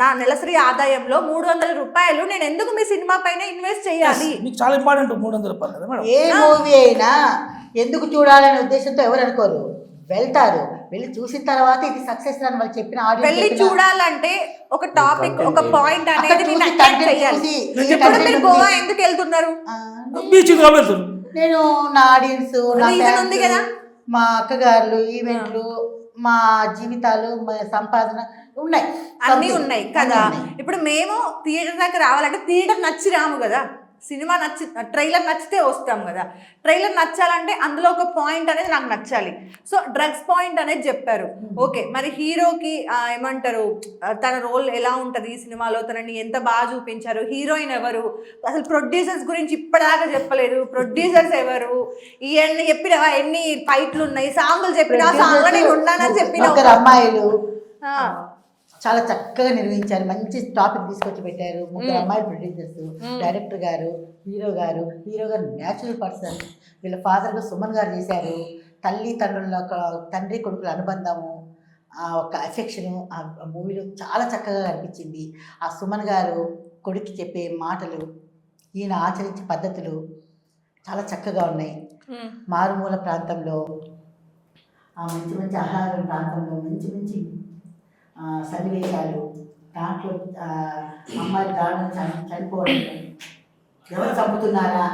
S1: నా నెలసరి ఆదాయంలో 300 రూపాయలు నేను ఎందుకు మీ సినిమా పైన ఇన్వెస్ట్ చేయాలి?
S4: మీకు చాలా ఇంపార్టెంట్ 300 రూపాయలు కదా మేడం.
S2: ఏ మూవీ అయినా ఎందుకు చూడాలనే ఉద్దేశంతో ఎవరు అనుకోరు, వెళ్తారు. వెళ్ళి చూసిన తర్వాత ఇది సక్సెస్ అని వాళ్ళు చెప్పిన ఆడియన్స్
S1: వెళ్ళి చూడాలంటే ఒక టాపిక్, ఒక పాయింట్ అనేది మీరు గోవా ఎందుకు వెళ్తున్నారు?
S2: నేను నా ఆడియన్స్,
S1: ఉంది కదా,
S2: మా అక్కగారులు, ఈవెంట్లు, మా జీవితాలు, మా సంపాదన ఉన్నాయి,
S1: అన్నీ ఉన్నాయి కదా. ఇప్పుడు మేము థియేటర్ దాకా రావాలంటే థియేటర్ నచ్చి రాము కదా, సినిమా నచ్చి ట్రైలర్ నచ్చితే వస్తాం కదా. ట్రైలర్ నచ్చాలంటే అందులో ఒక పాయింట్ అనేది నాకు నచ్చాలి. సో డ్రగ్స్ పాయింట్ అనేది చెప్పారు, ఓకే. మరి హీరోకి ఏమంటారు, తన రోల్ ఎలా ఉంటుంది ఈ సినిమాలో, తనని ఎంత బాగా చూపించారు, హీరోయిన్ ఎవరు, అసలు ప్రొడ్యూసర్స్ గురించి ఇప్పటిదాకా చెప్పలేదు. ప్రొడ్యూసర్స్ ఎవరు, ఇవన్నీ చెప్పిన, ఎన్ని ఫైట్లు ఉన్నాయి, సాంగులు చెప్పిన, సాంగ్ నేను ఉన్నానని చెప్పిన
S2: అమ్మాయిలు చాలా చక్కగా నిర్వహించారు. మంచి టాపిక్ తీసుకొచ్చి పెట్టారు. 3 అమ్మాయిలు ప్రొడ్యూసర్స్, డైరెక్టర్ గారు, హీరో గారు న్యాచురల్ పర్సన్. వీళ్ళ ఫాదర్గా సుమన్ గారు చేశారు. తండ్రి కొడుకుల అనుబంధము, ఒక ఎఫెక్షను ఆ మూవీలో చాలా చక్కగా అనిపించింది. ఆ సుమన్ గారు కొడుక్కి చెప్పే మాటలు, ఈయన ఆచరించే పద్ధతులు చాలా చక్కగా ఉన్నాయి. మారుమూల ప్రాంతంలో, ఆ మంచి మంచి ఆహారం ప్రాంతంలో మంచి మంచి సన్నివేశాలు, దాంట్లో అమ్మాయి దారుణం చనిపోవడం, ఎవరు చంపుతున్నారా.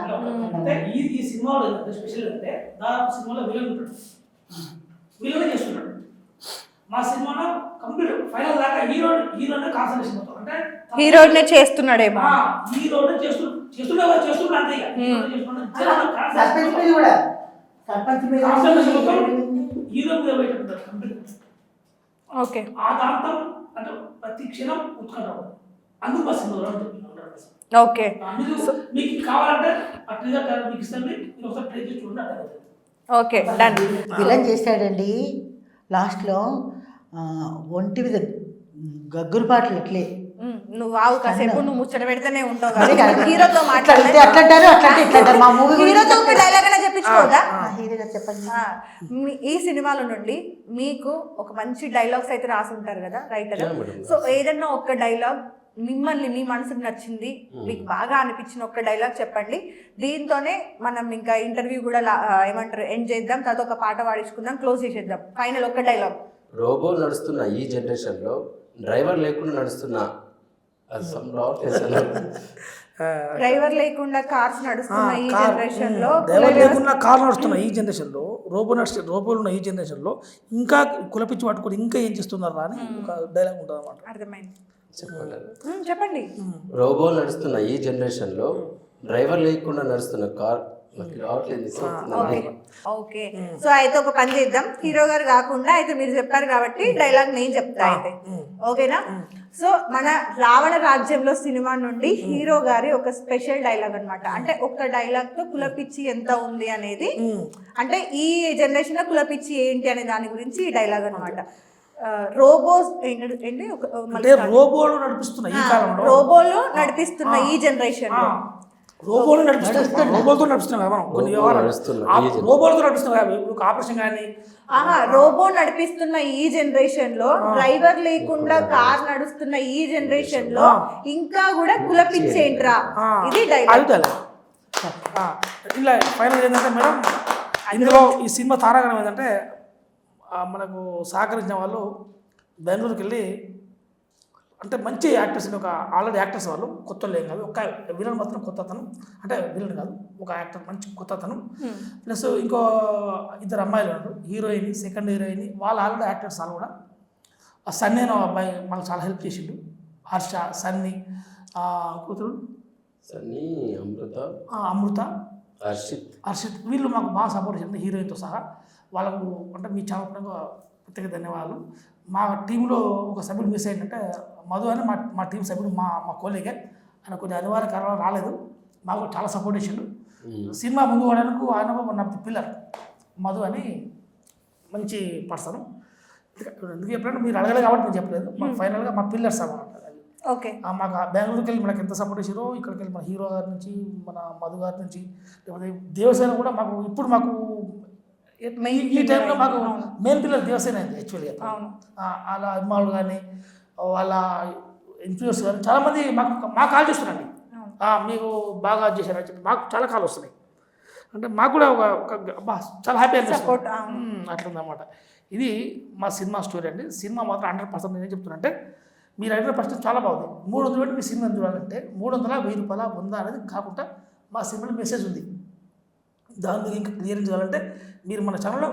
S4: ఈ సినిమాలో స్పెషల్ అంటే దాదాపు సినిమాలో విలన్ ఉంటాడు, విలన్ చేస్తున్నాడు. మా సినిమాలో కంప్లీట్ ఫైనల్ దాకా హీరోనే కాన్సన్ట్రేషన్ అవుతాం, అంటే
S1: హీరోనే చేస్తున్నాడేమో,
S4: హీరోనే చేస్తున్నాడు అంతే.
S2: సర్పంచ్ మీద కూడా
S4: హీరో మీద పెట్టారు కంప్లీట్.
S1: ఓకే,
S4: ఆ దాంతో అంటే ప్రతి క్షణం ఉత్కంఠ, అందుకు మా సినిమాలో
S1: ఓకే.
S4: మీకు కావాలంటే అట్లా మీకు ఇస్తాను, మీరు ఒకసారి ట్రై చేసి చూడండి.
S1: Okay, done.
S2: విలన్ చేశాడండి లాస్ట్లో, ఒంటి మీద గగ్గురు పాటలు ఎట్లే
S1: నువ్వు ఆవు కాసేపు నువ్వు ముచ్చట పెడితేనే ఉంటావు
S2: అది
S1: కదా.
S2: కాదు.
S1: హీరోతో
S2: ఇట్లా
S1: మాట్లాడితే
S2: అంటే అట్లా అంటారు, అట్లా అంటే ఇట్లా అంటారు. మా మూవీ
S1: హీరోతో ఒక డైలాగ్ అయినా చెప్పించుకోవద్దా?
S2: హీరోగా చెప్పండి.
S1: ఈ సినిమాల నుండి మీకు ఒక మంచి డైలాగ్స్ అయితే రాసి ఉంటారు కదా రైటర్.
S5: Yeah, madam.
S1: సో ఏదన్నా ఒక డైలాగ్ మిమ్మల్ని మీ మనసుకు నచ్చింది మీకు బాగా అనిపించిన ఒక డైలాగ్ చెప్పండి. దీంతోనే మనం ఇంకా ఇంటర్వ్యూ కూడా ఏమంటారు ఎండ్ చేద్దాం, తర్వాత ఒక పాట పాడించుకుందాం, క్లోజ్ చేసేద్దాం. ఫైనల్ ఒక డైలాగ్.
S5: రోబోలు నడుస్తున్న ఈ జనరేషన్లో డ్రైవర్ లేకుండా నడుస్తున్న
S1: డ్రైవర్ లేకుండా కార్స్ నడుస్తున్న ఈ జనరేషన్ లో
S4: డ్రైవర్ లేకుండా కార్ నడుస్తున్న ఈ జనరేషన్లో రోబోలు ఉన్న ఈ జనరేషన్లో ఇంకా కులపిచ్చి పట్టుకొని ఇంకా ఏం చేస్తున్నారా అని ఒక డైలాగ్ ఉంటుంది అన్నమాట.
S1: అర్థమైంది,
S5: చెప్పండి.
S1: చెప్పండి.
S5: రోబోలు నడుస్తున్న ఈ జనరేషన్లో డ్రైవర్ లేకుండా నడుస్తున్న కార్
S1: ఓకే, సో అయితే ఒక పని చేద్దాం, హీరో గారు కాకుండా అయితే మీరు చెప్పారు కాబట్టి డైలాగ్ నేను చెప్తా అయితే, ఓకేనా? సో మన రావణ రాజ్యంలో సినిమా నుండి హీరో గారి ఒక స్పెషల్ డైలాగ్ అన్నమాట. అంటే ఒక డైలాగ్ తో కులపిచ్చి ఎంత ఉంది అనేది, అంటే ఈ జనరేషన్ లో కులపిచ్చి ఏంటి అనే దాని గురించి ఈ డైలాగ్ అన్నమాట. రోబోస్ ఏంటి,
S4: అంటే రోబోలు నడిపిస్తున్న ఈ కాలంలో,
S1: రోబోలు నడిపిస్తున్న ఈ జనరేషన్ లో
S4: రోబోలు నడిపిస్తున్నాం, రోబోలతో నడుస్తున్నాం కదా మనం కొన్ని వ్యవహారాలు, రోబోలతో నడుస్తున్నాం కదా. ఇప్పుడు ఆపరేషన్ కానీ
S1: రోబో నడిపిస్తున్న ఈ జనరేషన్ లో, డ్రైవర్ లేకుండా కార్ నడుస్తున్న ఈ జనరేషన్ లో ఇంకా కూడా కులపిచ్చేంట్రా ఇది డైలాగ్.
S4: ఇలా ఫైనల్ ఏంటంటే మేడం, ఇందులో ఈ సినిమా తారాగణం ఏంటంటే మనకు సహకరించిన వాళ్ళు బెంగళూరుకి వెళ్ళి, అంటే మంచి యాక్టర్స్, ఒక ఆల్రెడీ యాక్టర్స్ వాళ్ళు కొత్త ఏం కాదు, ఒక విలన్ మాత్రం కొత్త అతను, అంటే విలన్ కాదు ఒక యాక్టర్ మంచి కొత్త అతను, ప్లస్ ఇంకో ఇద్దరు అమ్మాయిలు ఉన్నారు, హీరోయిన్ సెకండ్ హీరోయిన్, వాళ్ళు ఆల్రెడీ యాక్టర్స్ వాళ్ళు కూడా. ఆ సన్నీ అనే అబ్బాయి మాకు చాలా హెల్ప్ చేసిండు, హర్ష, సన్నీ, కూతురు
S5: సన్నీ,
S4: అమృత,
S5: హర్షిత్,
S4: వీళ్ళు మాకు బాగా సపోర్ట్ చేసింది హీరోయిన్తో సహా. వాళ్ళకు అంటే మీ చాలా ప్రత్యేక ధన్యవాదాలు. మా టీంలో ఒక సభ్యుడు మిస్ అయిందంటే మధు అని మా టీం సభ్యుడు, మా కోలీగే, ఆయన కొన్ని అనివార్య కారణాలు రాలేదు, మాకు చాలా సపోర్ట్ చేసిండు. సినిమా ముందు పడడానికి ఆయన నా పిల్లర్ మధు అని మంచి పర్సన్. ఎందుకు చెప్పినట్టు మీరు అడగలేదు కాబట్టి నేను చెప్పలేదు, మాకు ఫైనల్గా మా పిల్లర్స్ అన్నమాట.
S1: ఓకే,
S4: మాకు బెంగళూరుకి వెళ్ళి మనకి ఎంత సపోర్ట్ చేసారో, ఇక్కడికి వెళ్ళి మన హీరో గారి నుంచి, మన మధు గారి నుంచి, లేకపోతే దేవసేన కూడా మాకు ఇప్పుడు మాకు ఈ టైంలో మాకు మెయిన్ పిల్లర్ దేవసేన అయింది యాక్చువల్గా. అలా అభిమానులు కానీ వాళ్ళ ఇన్ఫ్లుయెన్స్ కానీ చాలామంది మాకు కాల్ చేస్తున్నారండి, మీకు బాగా చేశారని చెప్పి మాకు చాలా కాల్ వస్తున్నాయి. అంటే మాకు కూడా ఒక చాలా హ్యాపీ అనిపిస్తుంది, అట్లుందన్నమాట. ఇది మా సినిమా స్టోరీ అండి. సినిమా మాత్రం 100% నేనేం చెప్తున్నా అంటే, మీరు అడిగిన ప్రశ్న చాలా బాగుంది. 300 పెట్టి మీ సినిమాని చూడాలంటే 300, 1000 రూపాయల 100 అనేది కాకుండా మా సినిమాలో మెసేజ్ ఉంది. దాని మీద ఇంకా క్లియర్ చేయాలంటే మీరు మన ఛానల్లో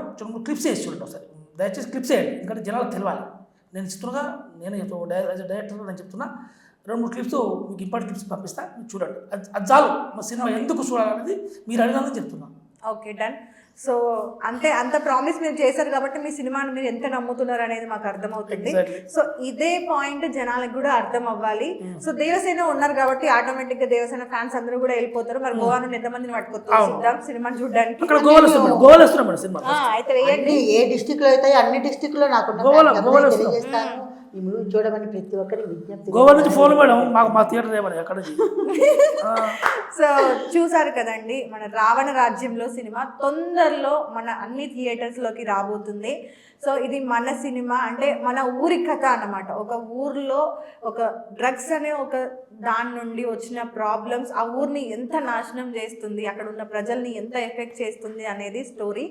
S4: క్లిప్స్ వేసి చూడండి ఒకసారి, దయచేసి క్లిప్స్ వేయండి, ఎందుకంటే జనాలకు తెలియాలి. నేను ఇస్తున్నా, నేను డైరెక్టర్గా నేను చెప్తున్నా, 2-3 క్లిప్స్ మీకు ఇంపార్టెంట్ క్లిప్స్ పంపిస్తా, మీరు చూడండి. అది చాలు మా సినిమా ఎందుకు చూడాలనేది మీరు అడిగినందుకు చెప్తున్నా.
S1: Okay, done. సో అంత ప్రామిస్ మీరు చేశారు కాబట్టి మీ సినిమాని మీరు ఎంత నమ్ముతున్నారు అనేది మాకు అర్థమవుతుంది. సో ఇదే పాయింట్ జనాలకు కూడా అర్థం అవ్వాలి. సో దేవసేన ఉన్నారు కాబట్టి ఆటోమేటిక్ గా దేవసేన ఫ్యాన్స్ అందరూ కూడా వెళ్ళిపోతారు. మరి గోవా నుండి ఎంతమందిని పట్టుకొద్దాం సినిమాని చూడడానికి? అయితే వేయండి.
S2: ఏ డిస్టిక్ లో అయితే అన్ని డిస్టిక్ లో నాకు తెలియజేస్తాను. ఈ మూవీ చూడమని ప్రతి ఒక్కరికి విజ్ఞప్తి.
S4: గోవా నుంచి ఫోన్ మేడం, మాకు మా థియేటర్ ఏమని ఎక్కడ.
S1: సో చూసారు కదండి, మన రావణ రాజ్యంలో సినిమా తొందరలో మన అన్ని థియేటర్స్ లోకి రాబోతుంది. సో ఇది మన సినిమా, అంటే మన ఊరి కథ అన్నమాట. ఒక ఊర్లో ఒక డ్రగ్స్ అనే ఒక దాని నుండి వచ్చిన ప్రాబ్లమ్స్ ఆ ఊరిని ఎంత నాశనం చేస్తుంది, అక్కడ ఉన్న ప్రజల్ని ఎంత ఎఫెక్ట్ చేస్తుంది అనేది స్టోరీ.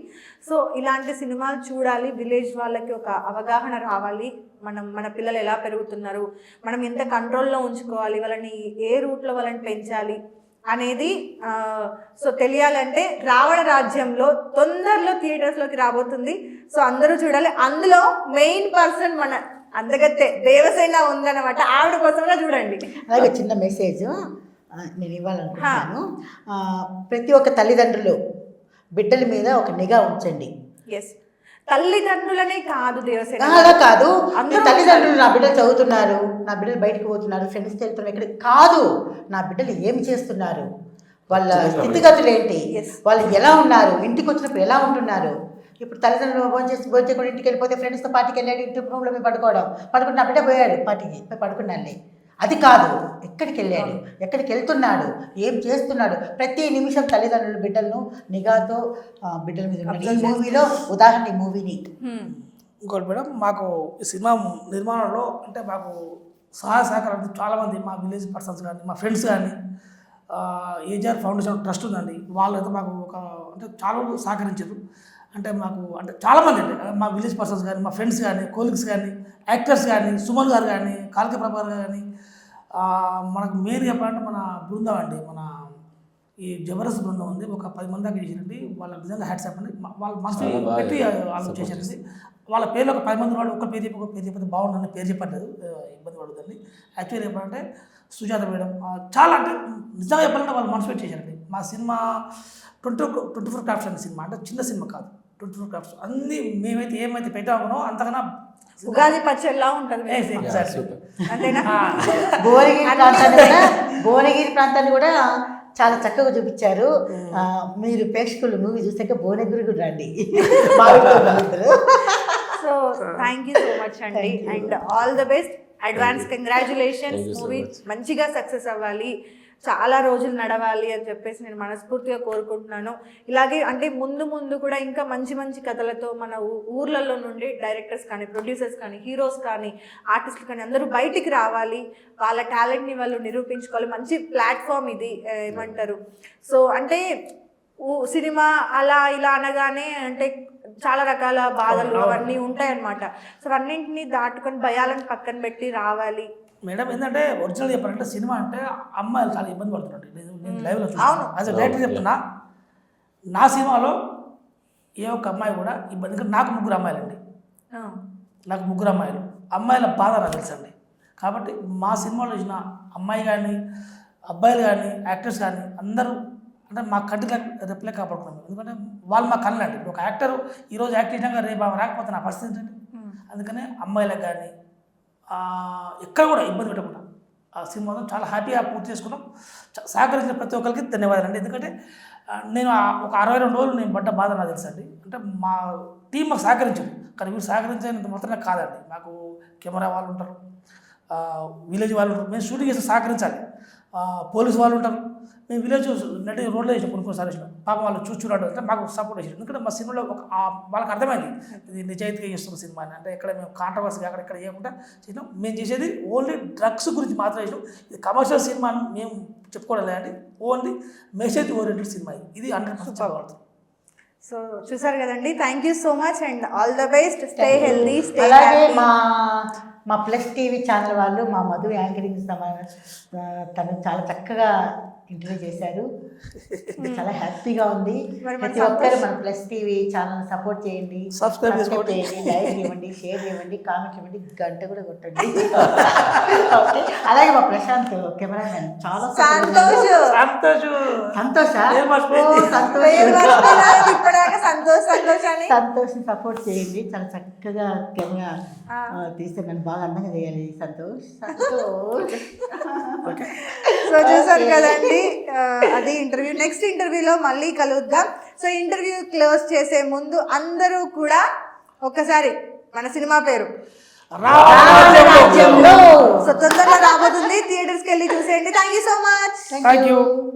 S1: సో ఇలాంటి సినిమాలు చూడాలి, విలేజ్ వాళ్ళకి ఒక అవగాహన రావాలి, మన పిల్లలు ఎలా పెరుగుతున్నారు, మనం ఎంత కంట్రోల్లో ఉంచుకోవాలి, వాళ్ళని ఏ రూట్లో వాళ్ళని పెంచాలి అనేది సో తెలియాలంటే రావణ రాజ్యంలో తొందరలో థియేటర్స్లోకి రాబోతుంది. సో అందరూ చూడాలి. అందులో మెయిన్ పర్సన్ మన అందగత్తె దేవసేన ఉందన్నమాట, ఆవిడ కోసమే చూడండి.
S2: అలాగే చిన్న మెసేజ్ నేను ఇవ్వాలనుకుంటున్నాను. ప్రతి ఒక్క తల్లిదండ్రులు బిడ్డల మీద ఒక నిఘా ఉంచండి.
S1: ఎస్, తల్లిదండ్రులనే కాదు దేవసేన,
S2: అలా కాదు, తల్లిదండ్రులు నా బిడ్డలు చదువుతున్నారు, నా బిడ్డలు బయటకు పోతున్నారు, ఫ్రెండ్స్కి వెళ్తున్నారు, ఇక్కడ కాదు, నా బిడ్డలు ఏం చేస్తున్నారు, వాళ్ళ స్థితిగతులు ఏంటి, వాళ్ళు ఎలా ఉన్నారు, ఇంటికి వచ్చినప్పుడు ఎలా ఉంటున్నారు. ఇప్పుడు తల్లిదండ్రులు భోజనం కూడా ఇంటికి వెళ్ళిపోతే ఫ్రెండ్స్తో పార్టీకి వెళ్ళాడు, ఇంటి రూమ్లో పడుకోవడం, నా బిడ్డ పోయాడు పార్టీకి పడుకున్నాను, అది కాదు, ఎక్కడికి వెళ్ళాడు, ఎక్కడికి వెళ్తున్నాడు, ఏం చేస్తున్నాడు, ప్రతి నిమిషం తల్లిదండ్రులు బిడ్డలను నిఘాతో బిడ్డల మీద ఉన్నాడు. ఈ మూవీలో ఉదాహరణ ఈ మూవీని.
S4: ఇంకోటి మేడం, మాకు ఈ సినిమా నిర్మాణంలో అంటే మాకు సహాయ సహకారాలు చాలామంది మా విలేజ్ పర్సన్స్ కానీ మా ఫ్రెండ్స్ కానీ ఏజీఆర్ ఫౌండేషన్ ట్రస్ట్ ఉందండి, వాళ్ళు అయితే మాకు అంటే చాలా సహకరించారు. అంటే మాకు అంటే చాలామంది అండి, మా విలేజ్ పర్సన్స్ కానీ మా ఫ్రెండ్స్ కానీ కోలీగ్స్ కానీ యాక్టర్స్ కానీ సుమన్ గారు కానీ కాళిక ప్రభాకర్ గారు కానీ మనకు మెయిన్ చెప్పాలంటే మన బృందం అండి, మన ఈ జబర్దస్త్ బృందం ఉంది, ఒక 10 మంది దాకా చేశారండి. వాళ్ళకి నిజంగా హ్యాట్స్ చెప్పండి, వాళ్ళు మనసు పెట్టి వాళ్ళు చేశారండి. వాళ్ళ పేర్లు ఒక 10 మంది వాళ్ళు ఒక పేరు చెప్పితే బాగుంటుంది, పేరు చెప్పట్లేదు, ఇబ్బంది పడుతుంది. యాక్చువల్లీ చెప్పాలంటే సుజాత మేడం చాలా అంటే నిజంగా చెప్పాలంటే వాళ్ళు మనసు పెట్టి చేశారండి. మా సినిమా 24 క్రాఫ్ట్స్ అనే సినిమా అంటే చిన్న సినిమా కాదు, 24 క్రాఫ్ట్స్ అన్నీ మేమైతే ఏమైతే పెట్టామో అంతకన్నా
S1: ఉగాది పచ్చడిలా ఉంటుంది. అంతేనా?
S2: భువనగిరి ప్రాంతాన్ని కూడా చాలా చక్కగా చూపించారు. మీరు ప్రేక్షకులు మూవీ చూసాక భువనగిరి కూడా రండి.
S1: So thank you so much అండి, and all the best, advance congratulations. Movie మంచిగా సక్సెస్ అవ్వాలి, చాలా రోజులు నడవాలి అని చెప్పేసి నేను మనస్ఫూర్తిగా కోరుకుంటున్నాను. ఇలాగే అంటే ముందు ముందు కూడా ఇంకా మంచి మంచి కథలతో మన ఊర్లలో నుండి డైరెక్టర్స్ కానీ ప్రొడ్యూసర్స్ కానీ హీరోస్ కానీ ఆర్టిస్టులు కానీ అందరూ బయటికి రావాలి, వాళ్ళ టాలెంట్ని వాళ్ళు నిరూపించుకోవాలి. మంచి ప్లాట్ఫామ్ ఇది, ఏమంటారు, సో అంటే సినిమా అలా ఇలా అనగానే అంటే చాలా రకాల బాధలు అవన్నీ ఉంటాయన్నమాట. సో అన్నింటినీ దాటుకొని భయాలను పక్కన పెట్టి రావాలి.
S4: మేడం ఏంటంటే ఒరిజినల్ చెప్పాలంటే సినిమా అంటే అమ్మాయిలు చాలా ఇబ్బంది పడుతున్నారు. నేను లైవ్లో చూసాను, యాజ్ అ డైరెక్టర్ చెప్తున్నా, నా సినిమాలో ఏ ఒక్క అమ్మాయి కూడా ఇబ్బంది, ఎందుకంటే నాకు 3 అమ్మాయిలండి, నాకు 3 అమ్మాయిలు, అమ్మాయిల బాధ నాకు తెలుసండి. కాబట్టి మా సినిమాలో వచ్చిన అమ్మాయి కానీ అబ్బాయిలు కానీ యాక్టర్స్ కానీ అందరూ అంటే మా కంటికి రెప్లే కాపాడుకున్నాం, ఎందుకంటే వాళ్ళు మా కళ్ళండి. ఒక యాక్టర్ ఈరోజు యాక్ట్ చేసినాక రేపు రాకపోతే నా పరిస్థితి ఏంటండి. అందుకనే అమ్మాయిలకు కానీ ఎక్కడ కూడా ఇబ్బంది పెట్టకుండా ఆ సినిమాతో చాలా హ్యాపీగా పూర్తి చేసుకున్నాం. సహకరించిన ప్రతి ఒక్కరికి ధన్యవాదాలు అండి. ఎందుకంటే నేను ఒక 62 రోజులు నేను పడ్డ బాధ నాకు తెలుసండి. అంటే మా టీం మాకు సహకరించింది, కానీ మీరు సహకరించేంత మాత్రమే కాదండి, మాకు కెమెరా వాళ్ళు ఉంటారు, విలేజ్ వాళ్ళు ఉంటారు, మేము షూటింగ్ చేస్తే సహకరించాలి, పోలీసు వాళ్ళు ఉంటారు, మేము విలేజ్ నటి రోడ్లో వేసాం కొన్నిసార్లు వేసినాం, పాపం వాళ్ళు చూడాడు అంటే మాకు సపోర్ట్ చేసారు. ఎందుకంటే మా సినిమాలో వాళ్ళకి అర్థమైంది ఇది నిజాయితీగా చేస్తున్న సినిమా అని. అంటే ఎక్కడ మేము కాంట్రవర్సీగా అక్కడ చేయకుండా చేసినాం. మేము చేసేది ఓన్లీ డ్రగ్స్ గురించి మాత్రమే చేసినాం. ఇది కమర్షియల్ సినిమా అని మేము చెప్పుకోవడం లేదండి, ఓన్లీ మెసేజ్ ఓరియంటెడ్ సినిమా, ఇది 100% బాగుంటుంది.
S1: సో చూసారు కదండి, thank you so much and all the best, stay healthy, stay
S2: అలాగే మా ప్లస్ టీవీ ఛానల్ వాళ్ళు మా మధు యాంకరింగ్ తను చాలా చక్కగా ఇంటర్వ్యూ చేశారు, చాలా హ్యాపీగా ఉంది. ప్రతి ఒక్కరు మన ప్లస్ టీవీ ఛానల్ సపోర్ట్ చేయండి, సబ్స్క్రైబ్ చేయండి, లైక్ ఇవ్వండి, షేర్ ఇవ్వండి, కామెంట్ ఇవ్వండి, గంట కూడా కొట్టండి. ఓకే, అలాగే మా ప్రశాంత్ కెమెరామెన్ చాలా సంతోష్ సపోర్ట్ చేయండి, చాలా చక్కగా కెమెరా తీస్తే నన్ను బాగా అందంగా చేయాలి సంతోష్.
S1: సో చూసారు కదండి, అది ఇంటర్వ్యూ. నెక్స్ట్ ఇంటర్వ్యూలో మళ్ళీ కలుద్దాం. సో ఇంటర్వ్యూ క్లోజ్ చేసే ముందు అందరూ కూడా ఒక్కసారి మన సినిమా పేరు సో తొందరగా రాబోతుంది, థియేటర్స్కి వెళ్ళి చూసేయండి. Thank you so much.
S4: Thank you.